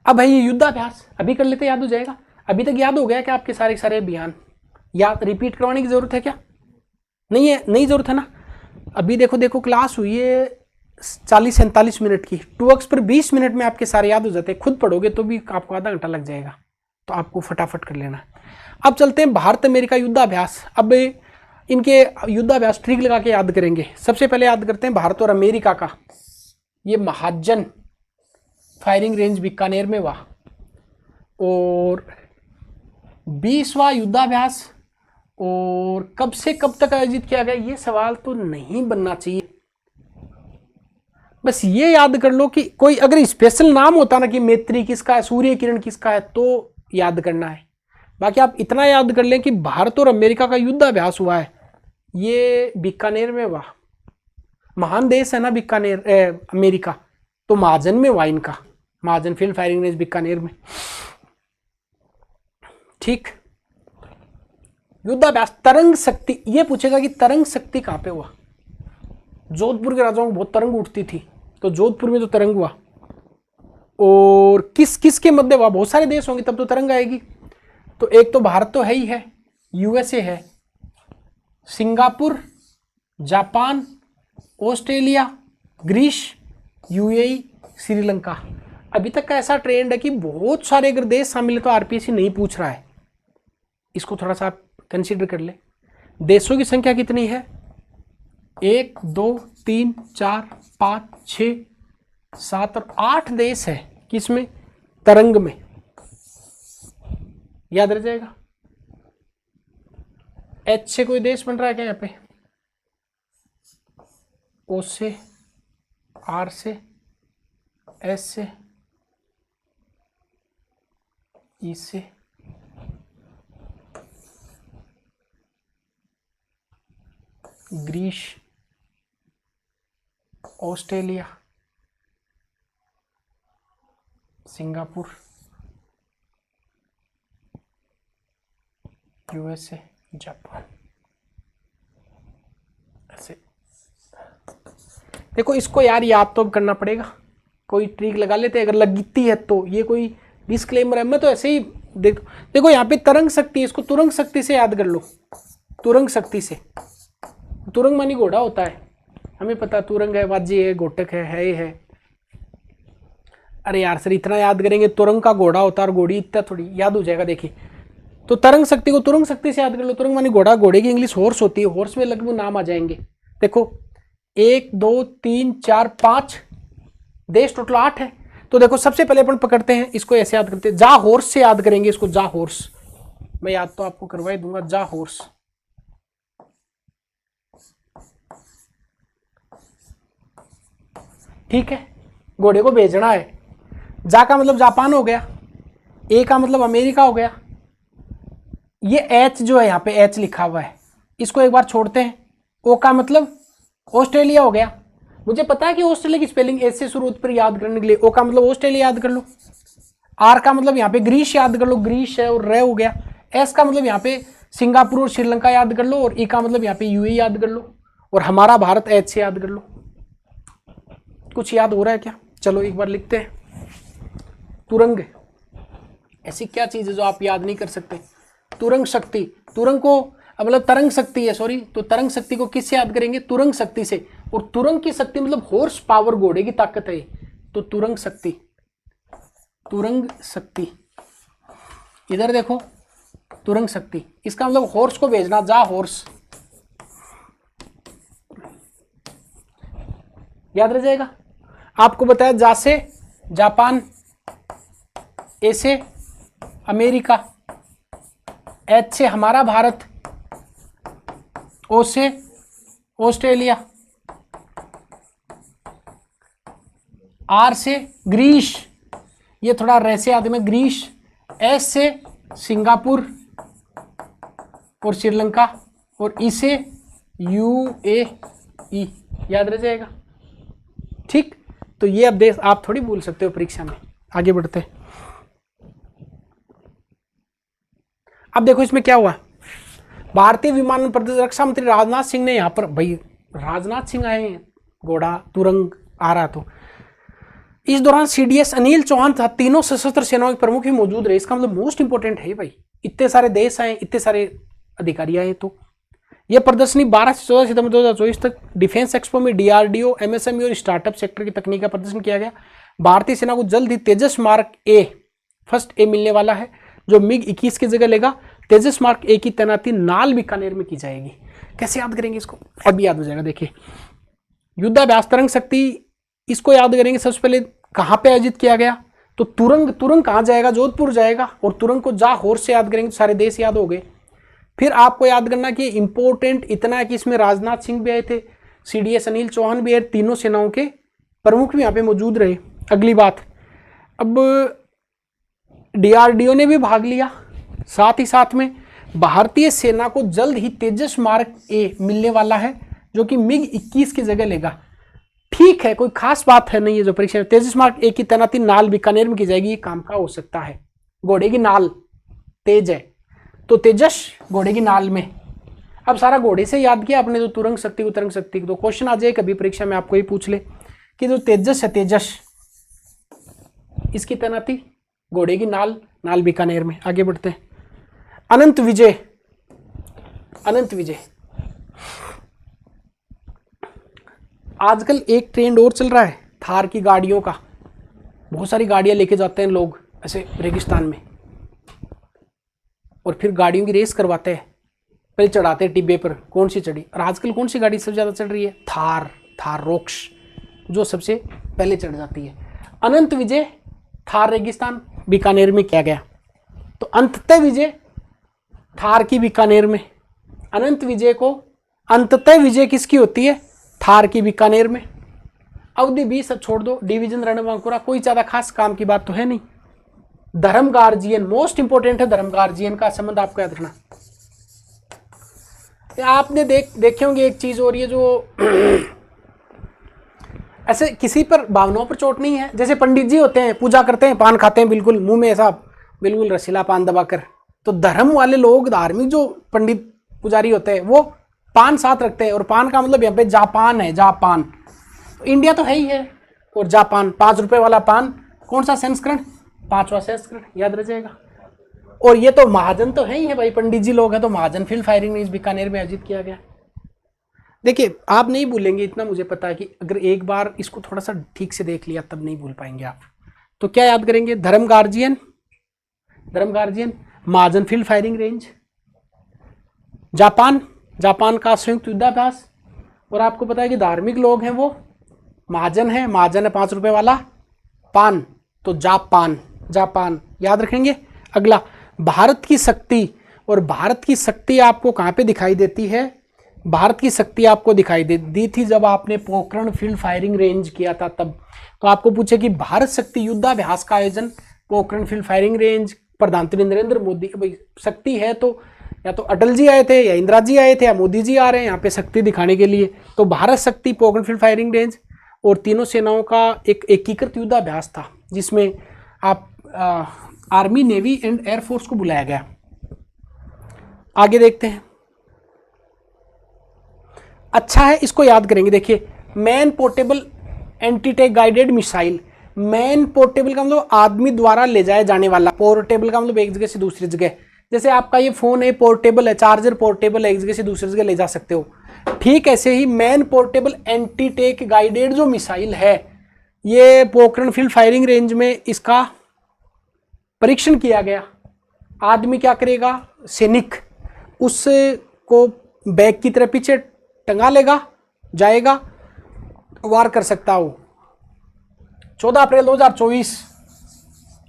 अब भाई ये युद्धाभ्यास अभी कर लेते, याद हो जाएगा। अभी तक याद हो गया क्या आपके सारे सारे अभियान? याद रिपीट करवाने की जरूरत है क्या? नहीं है, नहीं जरूरत है ना। अभी देखो क्लास हुई है 40-47 मिनट की, 2x पर 20 मिनट में आपके सारे याद हो जाते हैं। खुद पढ़ोगे तो भी आपको आधा घंटा लग जाएगा, तो आपको फटाफट कर लेना। अब चलते हैं भारत अमेरिका युद्धाभ्यास। अब इनके युद्धाभ्यास ट्रिक लगा के याद करेंगे। सबसे पहले याद करते हैं भारत और अमेरिका का। ये महाजन फायरिंग रेंज बीकानेर में हुआ, और 20वां युद्धाभ्यास, और कब से कब तक आयोजित किया गया? ये सवाल तो नहीं बनना चाहिए। बस ये याद कर लो कि कोई अगर स्पेशल नाम होता ना कि मैत्री किसका है, सूर्य किरण किसका है, तो याद करना है। बाकी आप इतना याद कर लें कि भारत और अमेरिका का युद्धाभ्यास हुआ है, ये बीकानेर में हुआ। महान देश है ना बीकानेर, अमेरिका, तो महाजन में हुआ इनका, महाजन फील्ड फायरिंग रेंज बीकानेर में। ठीक, युद्धाभ्यास। तरंग शक्ति, ये पूछेगा कि तरंग शक्ति कहां पे हुआ? जोधपुर के राजाओं को बहुत तरंग उठती थी, तो जोधपुर में तो तरंग हुआ। और किस किस के मध्य हुआ? बहुत सारे देश होंगे तब तो तरंग आएगी। तो एक तो भारत तो है ही है, USA है, Singapore, Japan, Australia, Greece, UAE, Sri Lanka. अभी तक का ऐसा ट्रेंड है कि बहुत सारे अगर देश शामिल है तो RPSC नहीं पूछ रहा है, इसको थोड़ा सा आप कंसीडर कर ले। देशों की संख्या कितनी है? 1 2 3 4 5 6 7 और 8 देश है। किसमें? तरंग में, याद रह जाएगा। H से कोई देश बन रहा है क्या यहाँ पे? O से, R से, S से, E से, Greece, Australia, Singapore, USA, Japan. ऐसे देखो, इसको यार याद तो करना पड़ेगा, कोई ट्रिक लगा लेते हैं अगर लगती है तो। ये कोई डिस्क्लेमर है, मैं तो ऐसे ही देखो यहाँ पे तरंग शक्ति, इसको तुरंग शक्ति से याद कर लो। तुरंग शक्ति से, तुरंग मानी घोड़ा होता है, हमें पता तुरंग है, वाज्य है, घोटक है। अरे यार सर इतना याद करेंगे, तुरंग का घोड़ा होता है और घोड़ी, इतना थोड़ी याद हो जाएगा। देखिए तो तरंग शक्ति को तुरंग शक्ति से याद कर लो। तुरंग मानी घोड़ा, घोड़े की इंग्लिश हॉर्स होती है, हॉर्स में लगभग नाम आ जाएंगे। देखो 1 2 3 4 5 देश, टोटल 8 है। तो देखो सबसे पहले अपन पकड़ते हैं इसको, ऐसे याद करते हैं, जा हॉर्स से याद करेंगे इसको। जा हॉर्स, मैं याद तो आपको करवा ही दूंगा। जा हॉर्स, ठीक है, घोड़े को भेजना है। जा का मतलब जापान हो गया, ए का मतलब अमेरिका हो गया। ये एच जो है यहाँ पे एच लिखा हुआ है, इसको एक बार छोड़ते हैं। ओ का मतलब ऑस्ट्रेलिया हो गया। मुझे पता है कि ऑस्ट्रेलिया की स्पेलिंग एस से शुरू होती, पर याद करने के लिए ओ का मतलब ऑस्ट्रेलिया याद कर लो। आर का मतलब यहाँ पे ग्रीस याद कर लो, ग्रीस है और रे हो गया। एस का मतलब यहाँ पे सिंगापुर और श्रीलंका याद कर लो, और ई का मतलब यहाँ पे यूएई याद कर लो, और हमारा भारत एच से याद कर लो। कुछ याद हो रहा है क्या? चलो एक बार लिखते हैं। तुरंग, ऐसी क्या चीज है जो आप याद नहीं कर सकते? तुरंग शक्ति, तुरंग को मतलब तरंग शक्ति है, सॉरी, तो तरंग शक्ति को किससे याद करेंगे? तुरंग शक्ति से। और तुरंग की शक्ति मतलब हॉर्स पावर, घोड़े की ताकत है, तो तुरंग शक्ति। तुरंग शक्ति, इधर देखो, तुरंग शक्ति, इसका मतलब हॉर्स को भेजना, जा हॉर्स, याद रह जाएगा। आपको बताया जा से जापान, ए से अमेरिका, एच से हमारा भारत, ओ से ऑस्ट्रेलिया, आर से ग्रीस, ये थोड़ा रे से याद में ग्रीस, एस से सिंगापुर और श्रीलंका, और ई से यूएई, याद रह जाएगा। ठीक, तो ये अब देश आप थोड़ी भूल सकते हो परीक्षा में। आगे बढ़ते हैं। अब देखो इसमें क्या हुआ। भारतीय विमानन प्रदेश रक्षा मंत्री राजनाथ सिंह ने यहाँ पर, भाई राजनाथ सिंह आए हैं, घोड़ा तुरंग आ रहा, तो इस दौरान सीडीएस अनिल चौहान था, तीनों सशस्त्र सेनाओं के प्रमुख भी मौजूद रहे। इसका मतलब मोस्ट इंपोर्टेंट है भाई, इतने सारे देश आए, इतने सारे अधिकारी आए। तो यह प्रदर्शनी 12 से 14 सितंबर 2024 तक डिफेंस एक्सपो में डीआरडीओ, एमएसएमई और स्टार्टअप सेक्टर की तकनीक का प्रदर्शन किया गया। भारतीय सेना को जल्द ही तेजस मार्क ए, फर्स्ट ए मिलने वाला है, जो मिग 21 की जगह लेगा। तेजस मार्क ए की तैनाती नाल बीकानेर में की जाएगी। कैसे याद करेंगे इसको? अभी याद हो जाएगा। देखिए युद्धाभ्यास तरंग शक्ति, इसको याद करेंगे सबसे पहले कहाँ पे आयोजित किया गया, तो तुरंग, तुरंग कहाँ जाएगा? जोधपुर जाएगा। और तुरंग को जा हॉर्स से याद करेंगे तो सारे देश याद हो गए। फिर आपको याद करना कि इंपॉर्टेंट इतना है कि इसमें राजनाथ सिंह भी आए थे, सीडीएस अनिल चौहान भी आए, तीनों सेनाओं के प्रमुख भी यहाँ पे मौजूद रहे। अगली बात, अब डीआरडीओ ने भी भाग लिया। साथ ही साथ में भारतीय सेना को जल्द ही तेजस मार्क ए मिलने वाला है, जो कि मिग 21 की जगह लेगा। ठीक है, कोई खास बात है नहीं है जो परीक्षा में। तेजस मार्क ए की तैनाती नाल बीकानेर में की जाएगी। ये काम का हो सकता है, घोड़े की नाल तेज है तो तेजस घोड़े की नाल में। अब सारा घोड़े से याद किया आपने, तो तुरंग शक्ति को, तरंग शक्ति को। तो क्वेश्चन आ जाए कभी परीक्षा में, आपको ये पूछ ले कि जो तेजस है, तेजस, इसकी तैनाती घोड़े की नाल, नाल बीकानेर में। आगे बढ़ते हैं। अनंत विजय, अनंत विजय, आजकल एक ट्रेंड और चल रहा है थार की गाड़ियों का। बहुत सारी गाड़ियां लेके जाते हैं लोग ऐसे रेगिस्तान में, और फिर गाड़ियों की रेस करवाते हैं। पहले चढ़ाते हैं टिब्बे पर, कौन सी चढ़ी। और आजकल कौन सी गाड़ी सबसे ज़्यादा चल रही है? थार, थार रॉक्स, जो सबसे पहले चढ़ जाती है। अनंत विजय थार रेगिस्तान बीकानेर में किया गया। तो अंततः विजय थार की बीकानेर में। अनंत विजय को, अंततः विजय किसकी होती है? थार की बीकानेर में। अवधि 20 सब छोड़ दो, डिवीजन रणबांकुरा, कोई ज्यादा खास काम की बात तो है नहीं। धर्म गार्जियन मोस्ट इंपोर्टेंट है, धर्म गार्जियन का संबंध आपको याद रखना। आपने देखे होंगे एक चीज और, ये जो ऐसे किसी पर भावनाओं पर चोट नहीं है। जैसे पंडित जी होते हैं, पूजा करते हैं, पान खाते हैं, बिल्कुल मुंह में ऐसा बिल्कुल रसीला पान दबाकर, तो धर्म वाले लोग, धार्मिक जो पंडित पुजारी होते हैं, वो पान साथ रखते हैं। और पान का मतलब यहाँ पे जापान है, जापान। तो इंडिया तो है ही है, और जापान 5 रुपए वाला पान, कौन सा संस्करण? 5वां संस्करण, याद रह जाएगा। और ये तो महाजन तो है ही है भाई, पंडित जी लोग हैं, तो महाजन फील्ड फायरिंग रेंज बीकानेर में आयोजित किया गया। देखिए आप नहीं भूलेंगे, इतना मुझे पता है कि अगर एक बार इसको थोड़ा सा ठीक से देख लिया तब नहीं भूल पाएंगे आप। तो क्या याद करेंगे? Dharma Guardian, Mahajan Field Firing Range, Japan, Japan का संयुक्त युद्धाभ्यास। और आपको पता है कि धार्मिक लोग हैं वो महाजन है, 5 रुपए वाला पान, तो जापान, जापान याद रखेंगे। अगला, भारत की शक्ति। और भारत की शक्ति आपको कहाँ पे दिखाई देती है? भारत की शक्ति आपको दिखाई दी थी जब आपने पोखरण फील्ड फायरिंग रेंज किया था तब। तो आपको पूछे कि भारत शक्ति युद्धाभ्यास का आयोजन पोखरण फील्ड फायरिंग रेंज, प्रधानमंत्री नरेंद्र मोदी। भाई शक्ति है तो या तो अटल जी आए थे, या इंदिरा जी आए थे, या मोदी जी आ रहे हैं यहाँ पे शक्ति दिखाने के लिए। तो भारत शक्ति, पोखरण फील्ड फायरिंग रेंज, और तीनों सेनाओं का एक एकीकृत युद्धाभ्यास था जिसमें आप आर्मी, नेवी एंड एयरफोर्स को बुलाया गया। आगे देखते हैं। अच्छा है, इसको याद करेंगे। देखिए, man portable anti tank guided missile. Man portable का मतलब आदमी द्वारा ले जाया जाने वाला, पोर्टेबल का मतलब एक जगह से दूसरी जगह। जैसे आपका ये फोन है, पोर्टेबल है, चार्जर पोर्टेबल है, एक जगह से दूसरी जगह ले जा सकते हो। ठीक ऐसे ही man portable anti tank guided जो मिसाइल है, ये पोखरण फील्ड फायरिंग रेंज में इसका परीक्षण किया गया। आदमी क्या करेगा? सैनिक उसको बैग की तरह पीछे टंगा लेगा, जाएगा, वार कर सकता हो। 14 अप्रैल 2024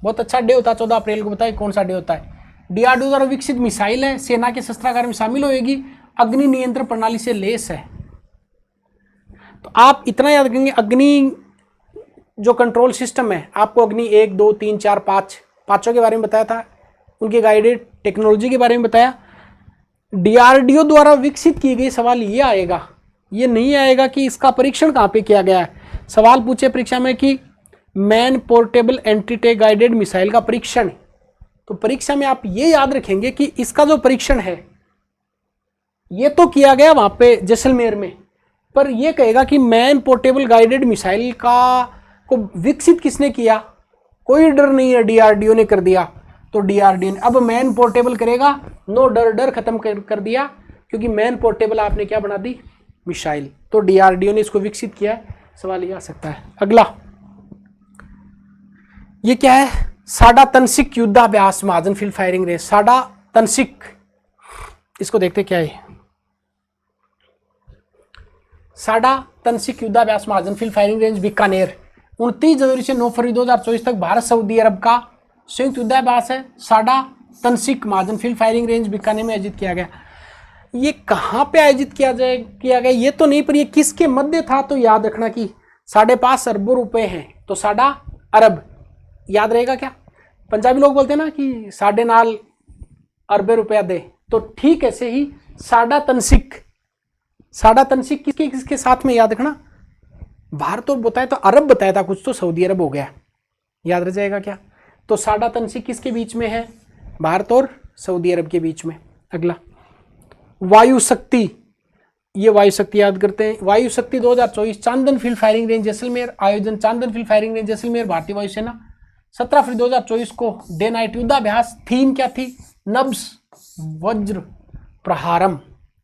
बहुत अच्छा डे होता है। 14 अप्रैल को बताइए कौन सा डे होता है? डीआरडीओ द्वारा विकसित मिसाइल है, सेना के शस्त्रागार में शामिल होगी, अग्नि नियंत्रण प्रणाली से लेस है। तो आप इतना याद रखेंगे, अग्नि जो कंट्रोल सिस्टम है, आपको अग्नि 1, 2, 3, 4, 5 पांचों के बारे में बताया था, उनके गाइडेड टेक्नोलॉजी के बारे में बताया। डीआरडीओ द्वारा विकसित की गई, सवाल ये आएगा, ये नहीं आएगा कि इसका परीक्षण कहाँ पे किया गया है। सवाल पूछे परीक्षा में कि man portable anti tank guided missile का परीक्षण, तो परीक्षा में आप ये याद रखेंगे कि इसका जो परीक्षण है ये तो किया गया वहां पे जैसलमेर में, पर ये कहेगा कि मैन पोर्टेबल गाइडेड मिसाइल का को विकसित किसने किया? कोई डर नहीं है, डीआरडीओ ने कर दिया। तो डीआरडीओ ने अब मैन पोर्टेबल करेगा, नो डर खत्म कर दिया, क्योंकि मैन पोर्टेबल आपने क्या बना दी? मिसाइल। तो डीआरडीओ ने इसको विकसित किया है। सवाल ये आ सकता है। अगला, ये क्या है? साडा तनसिक युद्धाभ्यास महाजन फील्ड फायरिंग रेंज। साडा तनसिक, इसको देखते क्या है? साडा तनसिक युद्धाभ्यास महाजन फील्ड फायरिंग रेंज बीकानेर 29 जनवरी से 9 फरवरी 2024 तक भारत सऊदी अरब का संयुक्त युद्धाभ्यास है। साडा तनसिक महाजन फील्ड फायरिंग रेंज बीकानेर में आयोजित किया गया। ये कहाँ पे आयोजित किया गया ये तो नहीं, पर ये किसके मध्य था? तो याद रखना कि 5.5 अरबों रुपए हैं, तो साडा अरब याद रहेगा क्या? पंजाबी लोग बोलते हैं ना कि 4.5 अरबे रुपया दे, तो ठीक ऐसे ही साडा तनसिक किसके साथ में याद रखना? भारत और बताया तो अरब बताया था कुछ, तो सऊदी अरब हो गया, याद रह जाएगा क्या? तो साडा तनसिक किसके बीच में है? भारत और सऊदी अरब के बीच में। अगला, वायु शक्ति। ये वायु शक्ति याद करते हैं। वायु शक्ति 2024 चांदन फील्ड फायरिंग रेंज जैसलमेर आयोजन। चांदन फील्ड फायरिंग रेंज जैसलमेर, भारतीय वायुसेना 17 फरवरी 2024 को डे नाइट युद्धाभ्यास। थीम क्या थी? नब्स वज्र प्रहारम।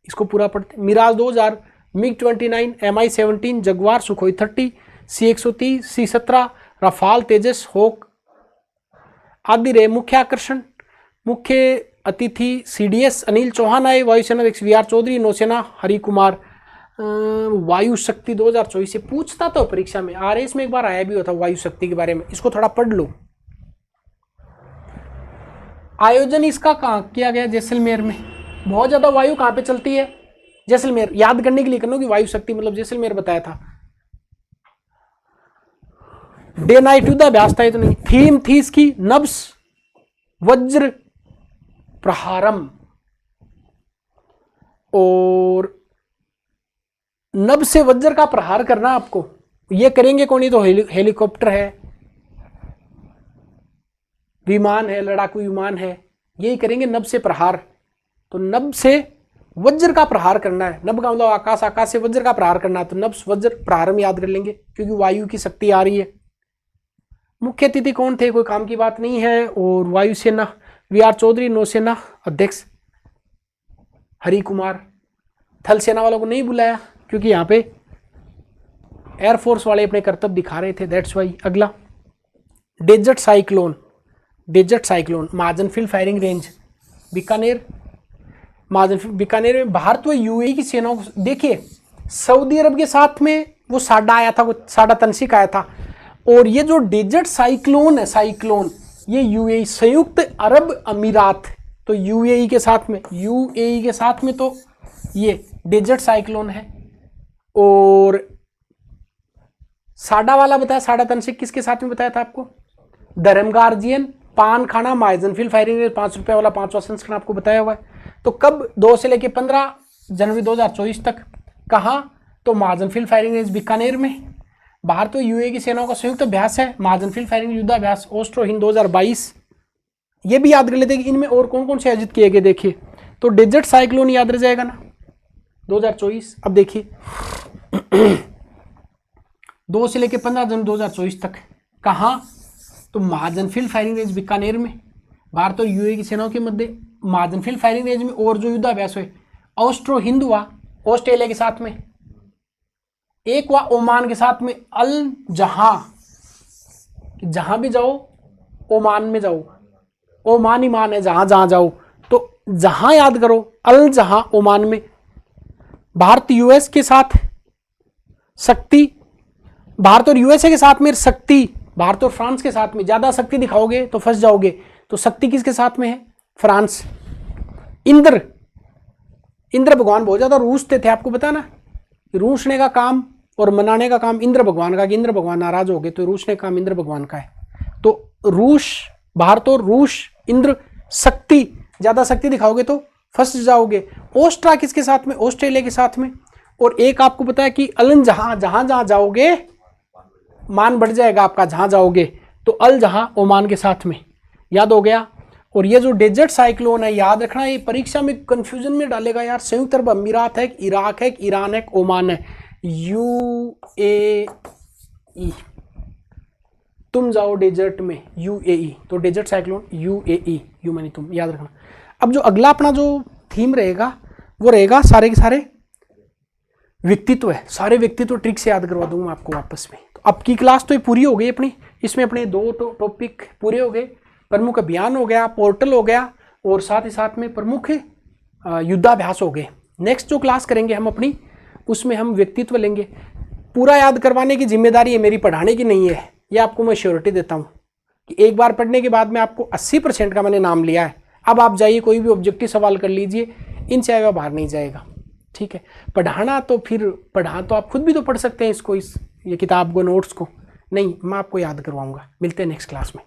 इसको पूरा पढ़ते। Mirage 2000, MiG 29, MI-17, Jaguar, Sukhoi 30, C-130, C-17, Rafale, Tejas, Hawk आदि रहे मुख्य आकर्षण। मुख्य अतिथि CDS अनिल चौहान आए, वायुसेना VR चौधरी, नौसेना हरि कुमार। वायु शक्ति 2024 से पूछता तो परीक्षा में, RS में एक बार आया भी होता वायु शक्ति के बारे में, इसको थोड़ा पढ़ लो। आयोजन इसका कहाँ किया गया? जैसलमेर में। बहुत ज्यादा वायु कहाँ पे चलती है? जैसलमेर। याद करने के लिए करना कि वायु शक्ति मतलब जैसलमेर बताया था। डे नाइट युद्धाभ्यास था ये तो नहीं। थीम थी इसकी नब्स वज्र प्रहारम, और नब से वज्र का प्रहार करना आपको। ये करेंगे कौन? ही तो हेलीकॉप्टर है, विमान है, लड़ाकू विमान है, यही करेंगे नभ से प्रहार। तो नभ से वज्र का प्रहार करना है, नभ का मतलब आकाश, आकाश से वज्र का प्रहार करना है, तो नभ वज्र प्रहार में याद कर लेंगे क्योंकि वायु की शक्ति आ रही है। मुख्य अतिथि कौन थे, कोई काम की बात नहीं है। और वायुसेना वी.आर. चौधरी, नौसेना अध्यक्ष हरि कुमार। थल सेना वालों को नहीं बुलाया क्योंकि यहाँ पे एयरफोर्स वाले अपने कर्तव्य दिखा रहे थे, दैट्स वाई। अगला डेजर्ट साइक्लोन, डेजर्ट साइक्लोन महाजन फील्ड फायरिंग रेंज बीकानेर। महाजन बीकानेर में भारत व यूएई की सेनाओं को, देखिए सऊदी अरब के साथ में वो साडा आया था, वो साडा तनसिक आया था। और ये जो डेजर्ट साइक्लोन है, साइक्लोन ये यूएई संयुक्त अरब अमीरात, तो यूएई के साथ में, यूएई के साथ में तो ये डेजर्ट साइक्लोन है। और साडा वाला बताया, साडा तनसिक किसके साथ में बताया था आपको, धर्मगार्जियन, पान खाना, माइजन फील्ड फायरिंग रेंज 5 रुपये वाला 5वां संस्करण आपको बताया हुआ है। तो कब 2 से लेकर 15 जनवरी 2024 तक, कहाँ, तो महाजन फील्ड फायरिंग रेंज बीकानेर में। भारत और यूएई की सेनाओं का संयुक्त अभ्यास है महाजन फील्ड फायरिंग युद्धाभ्यास ओस्ट्रो हिंद 2022। ये भी याद कर लेते हैं कि इनमें और कौन कौन से आयोजित किए गए। देखिए तो डेजर्ट साइक्लोन याद रह जाएगा ना 2024। अब देखिए 2 से लेकर 15 जनवरी 2024 तक, कहाँ, तो महाजन फील्ड फायरिंग रेंज बीकानेर में। भारत और यूएई की सेनाओं के मध्य महाजन फील्ड फायरिंग रेंज में और जो युद्धाभ्यास हुए, ऑस्ट्रो हिंद हुआ ऑस्ट्रेलिया के साथ में, एक हुआ ओमान के साथ में अल जहां, जहां भी जाओ ओमान में जाओ, ओमान ही मान है, जहां जहां जाओ तो जहां याद करो, अल जहां ओमान में। भारत यूएस के साथ शक्ति, भारत और यूएसए के साथ में शक्ति, भारत और फ्रांस के साथ में, ज्यादा शक्ति दिखाओगे तो फंस जाओगे, तो शक्ति किसके साथ में है, फ्रांस। इंद्र, इंद्र भगवान बहुत ज्यादा रूसते थे, आपको पता ना, रूसने का काम और मनाने का काम इंद्र भगवान का, कि इंद्र भगवान नाराज हो गए तो रूसने का काम इंद्र भगवान का है। तो रूस, भारत और रूस, इंद्र, शक्ति, ज्यादा शक्ति दिखाओगे तो फंस जाओगे। ओस्ट्रा किसके साथ में, ऑस्ट्रेलिया के साथ में। और एक आपको पता है कि अलन जहां, जहां जहां जाओगे मान बढ़ जाएगा आपका, जहां जाओगे, तो अल जहां ओमान के साथ में, याद हो गया। और ये जो डेजर्ट साइक्लोन है याद रखना, ये परीक्षा में कंफ्यूजन में डालेगा यार। संयुक्त अरब अमीरात है, इराक है, ईरान है, ओमान है, यूएई, तुम जाओ डेजर्ट में, यूएई, तो डेजर्ट साइक्लोन यूएई, यू मानी तुम, याद रखना। अब जो अगला अपना जो थीम रहेगा वो रहेगा सारे के सारे व्यक्तित्व है, सारे व्यक्तित्व ट्रिक से याद करवा दूंगा आपको वापस में। तो अब की क्लास तो ये पूरी हो गई अपनी, इसमें अपने 2 टॉपिक पूरे हो गए, प्रमुख अभियान हो गया, पोर्टल हो गया, और साथ ही साथ में प्रमुख युद्धाभ्यास हो गए। नेक्स्ट जो क्लास करेंगे हम अपनी, उसमें हम व्यक्तित्व लेंगे। पूरा याद करवाने की जिम्मेदारी है मेरी, पढ़ाने की नहीं है, ये आपको मैं श्योरिटी देता हूँ कि एक बार पढ़ने के बाद में आपको 80% का मैंने नाम लिया है। अब आप जाइए कोई भी ऑब्जेक्टिव सवाल कर लीजिए, इनसे आएगा बाहर नहीं जाएगा, ठीक है। पढ़ाना तो फिर पढ़ा तो आप खुद भी तो पढ़ सकते हैं इसको, इस ये किताब को, नोट्स को, नहीं मैं आपको याद करवाऊंगा। मिलते हैं नेक्स्ट क्लास में।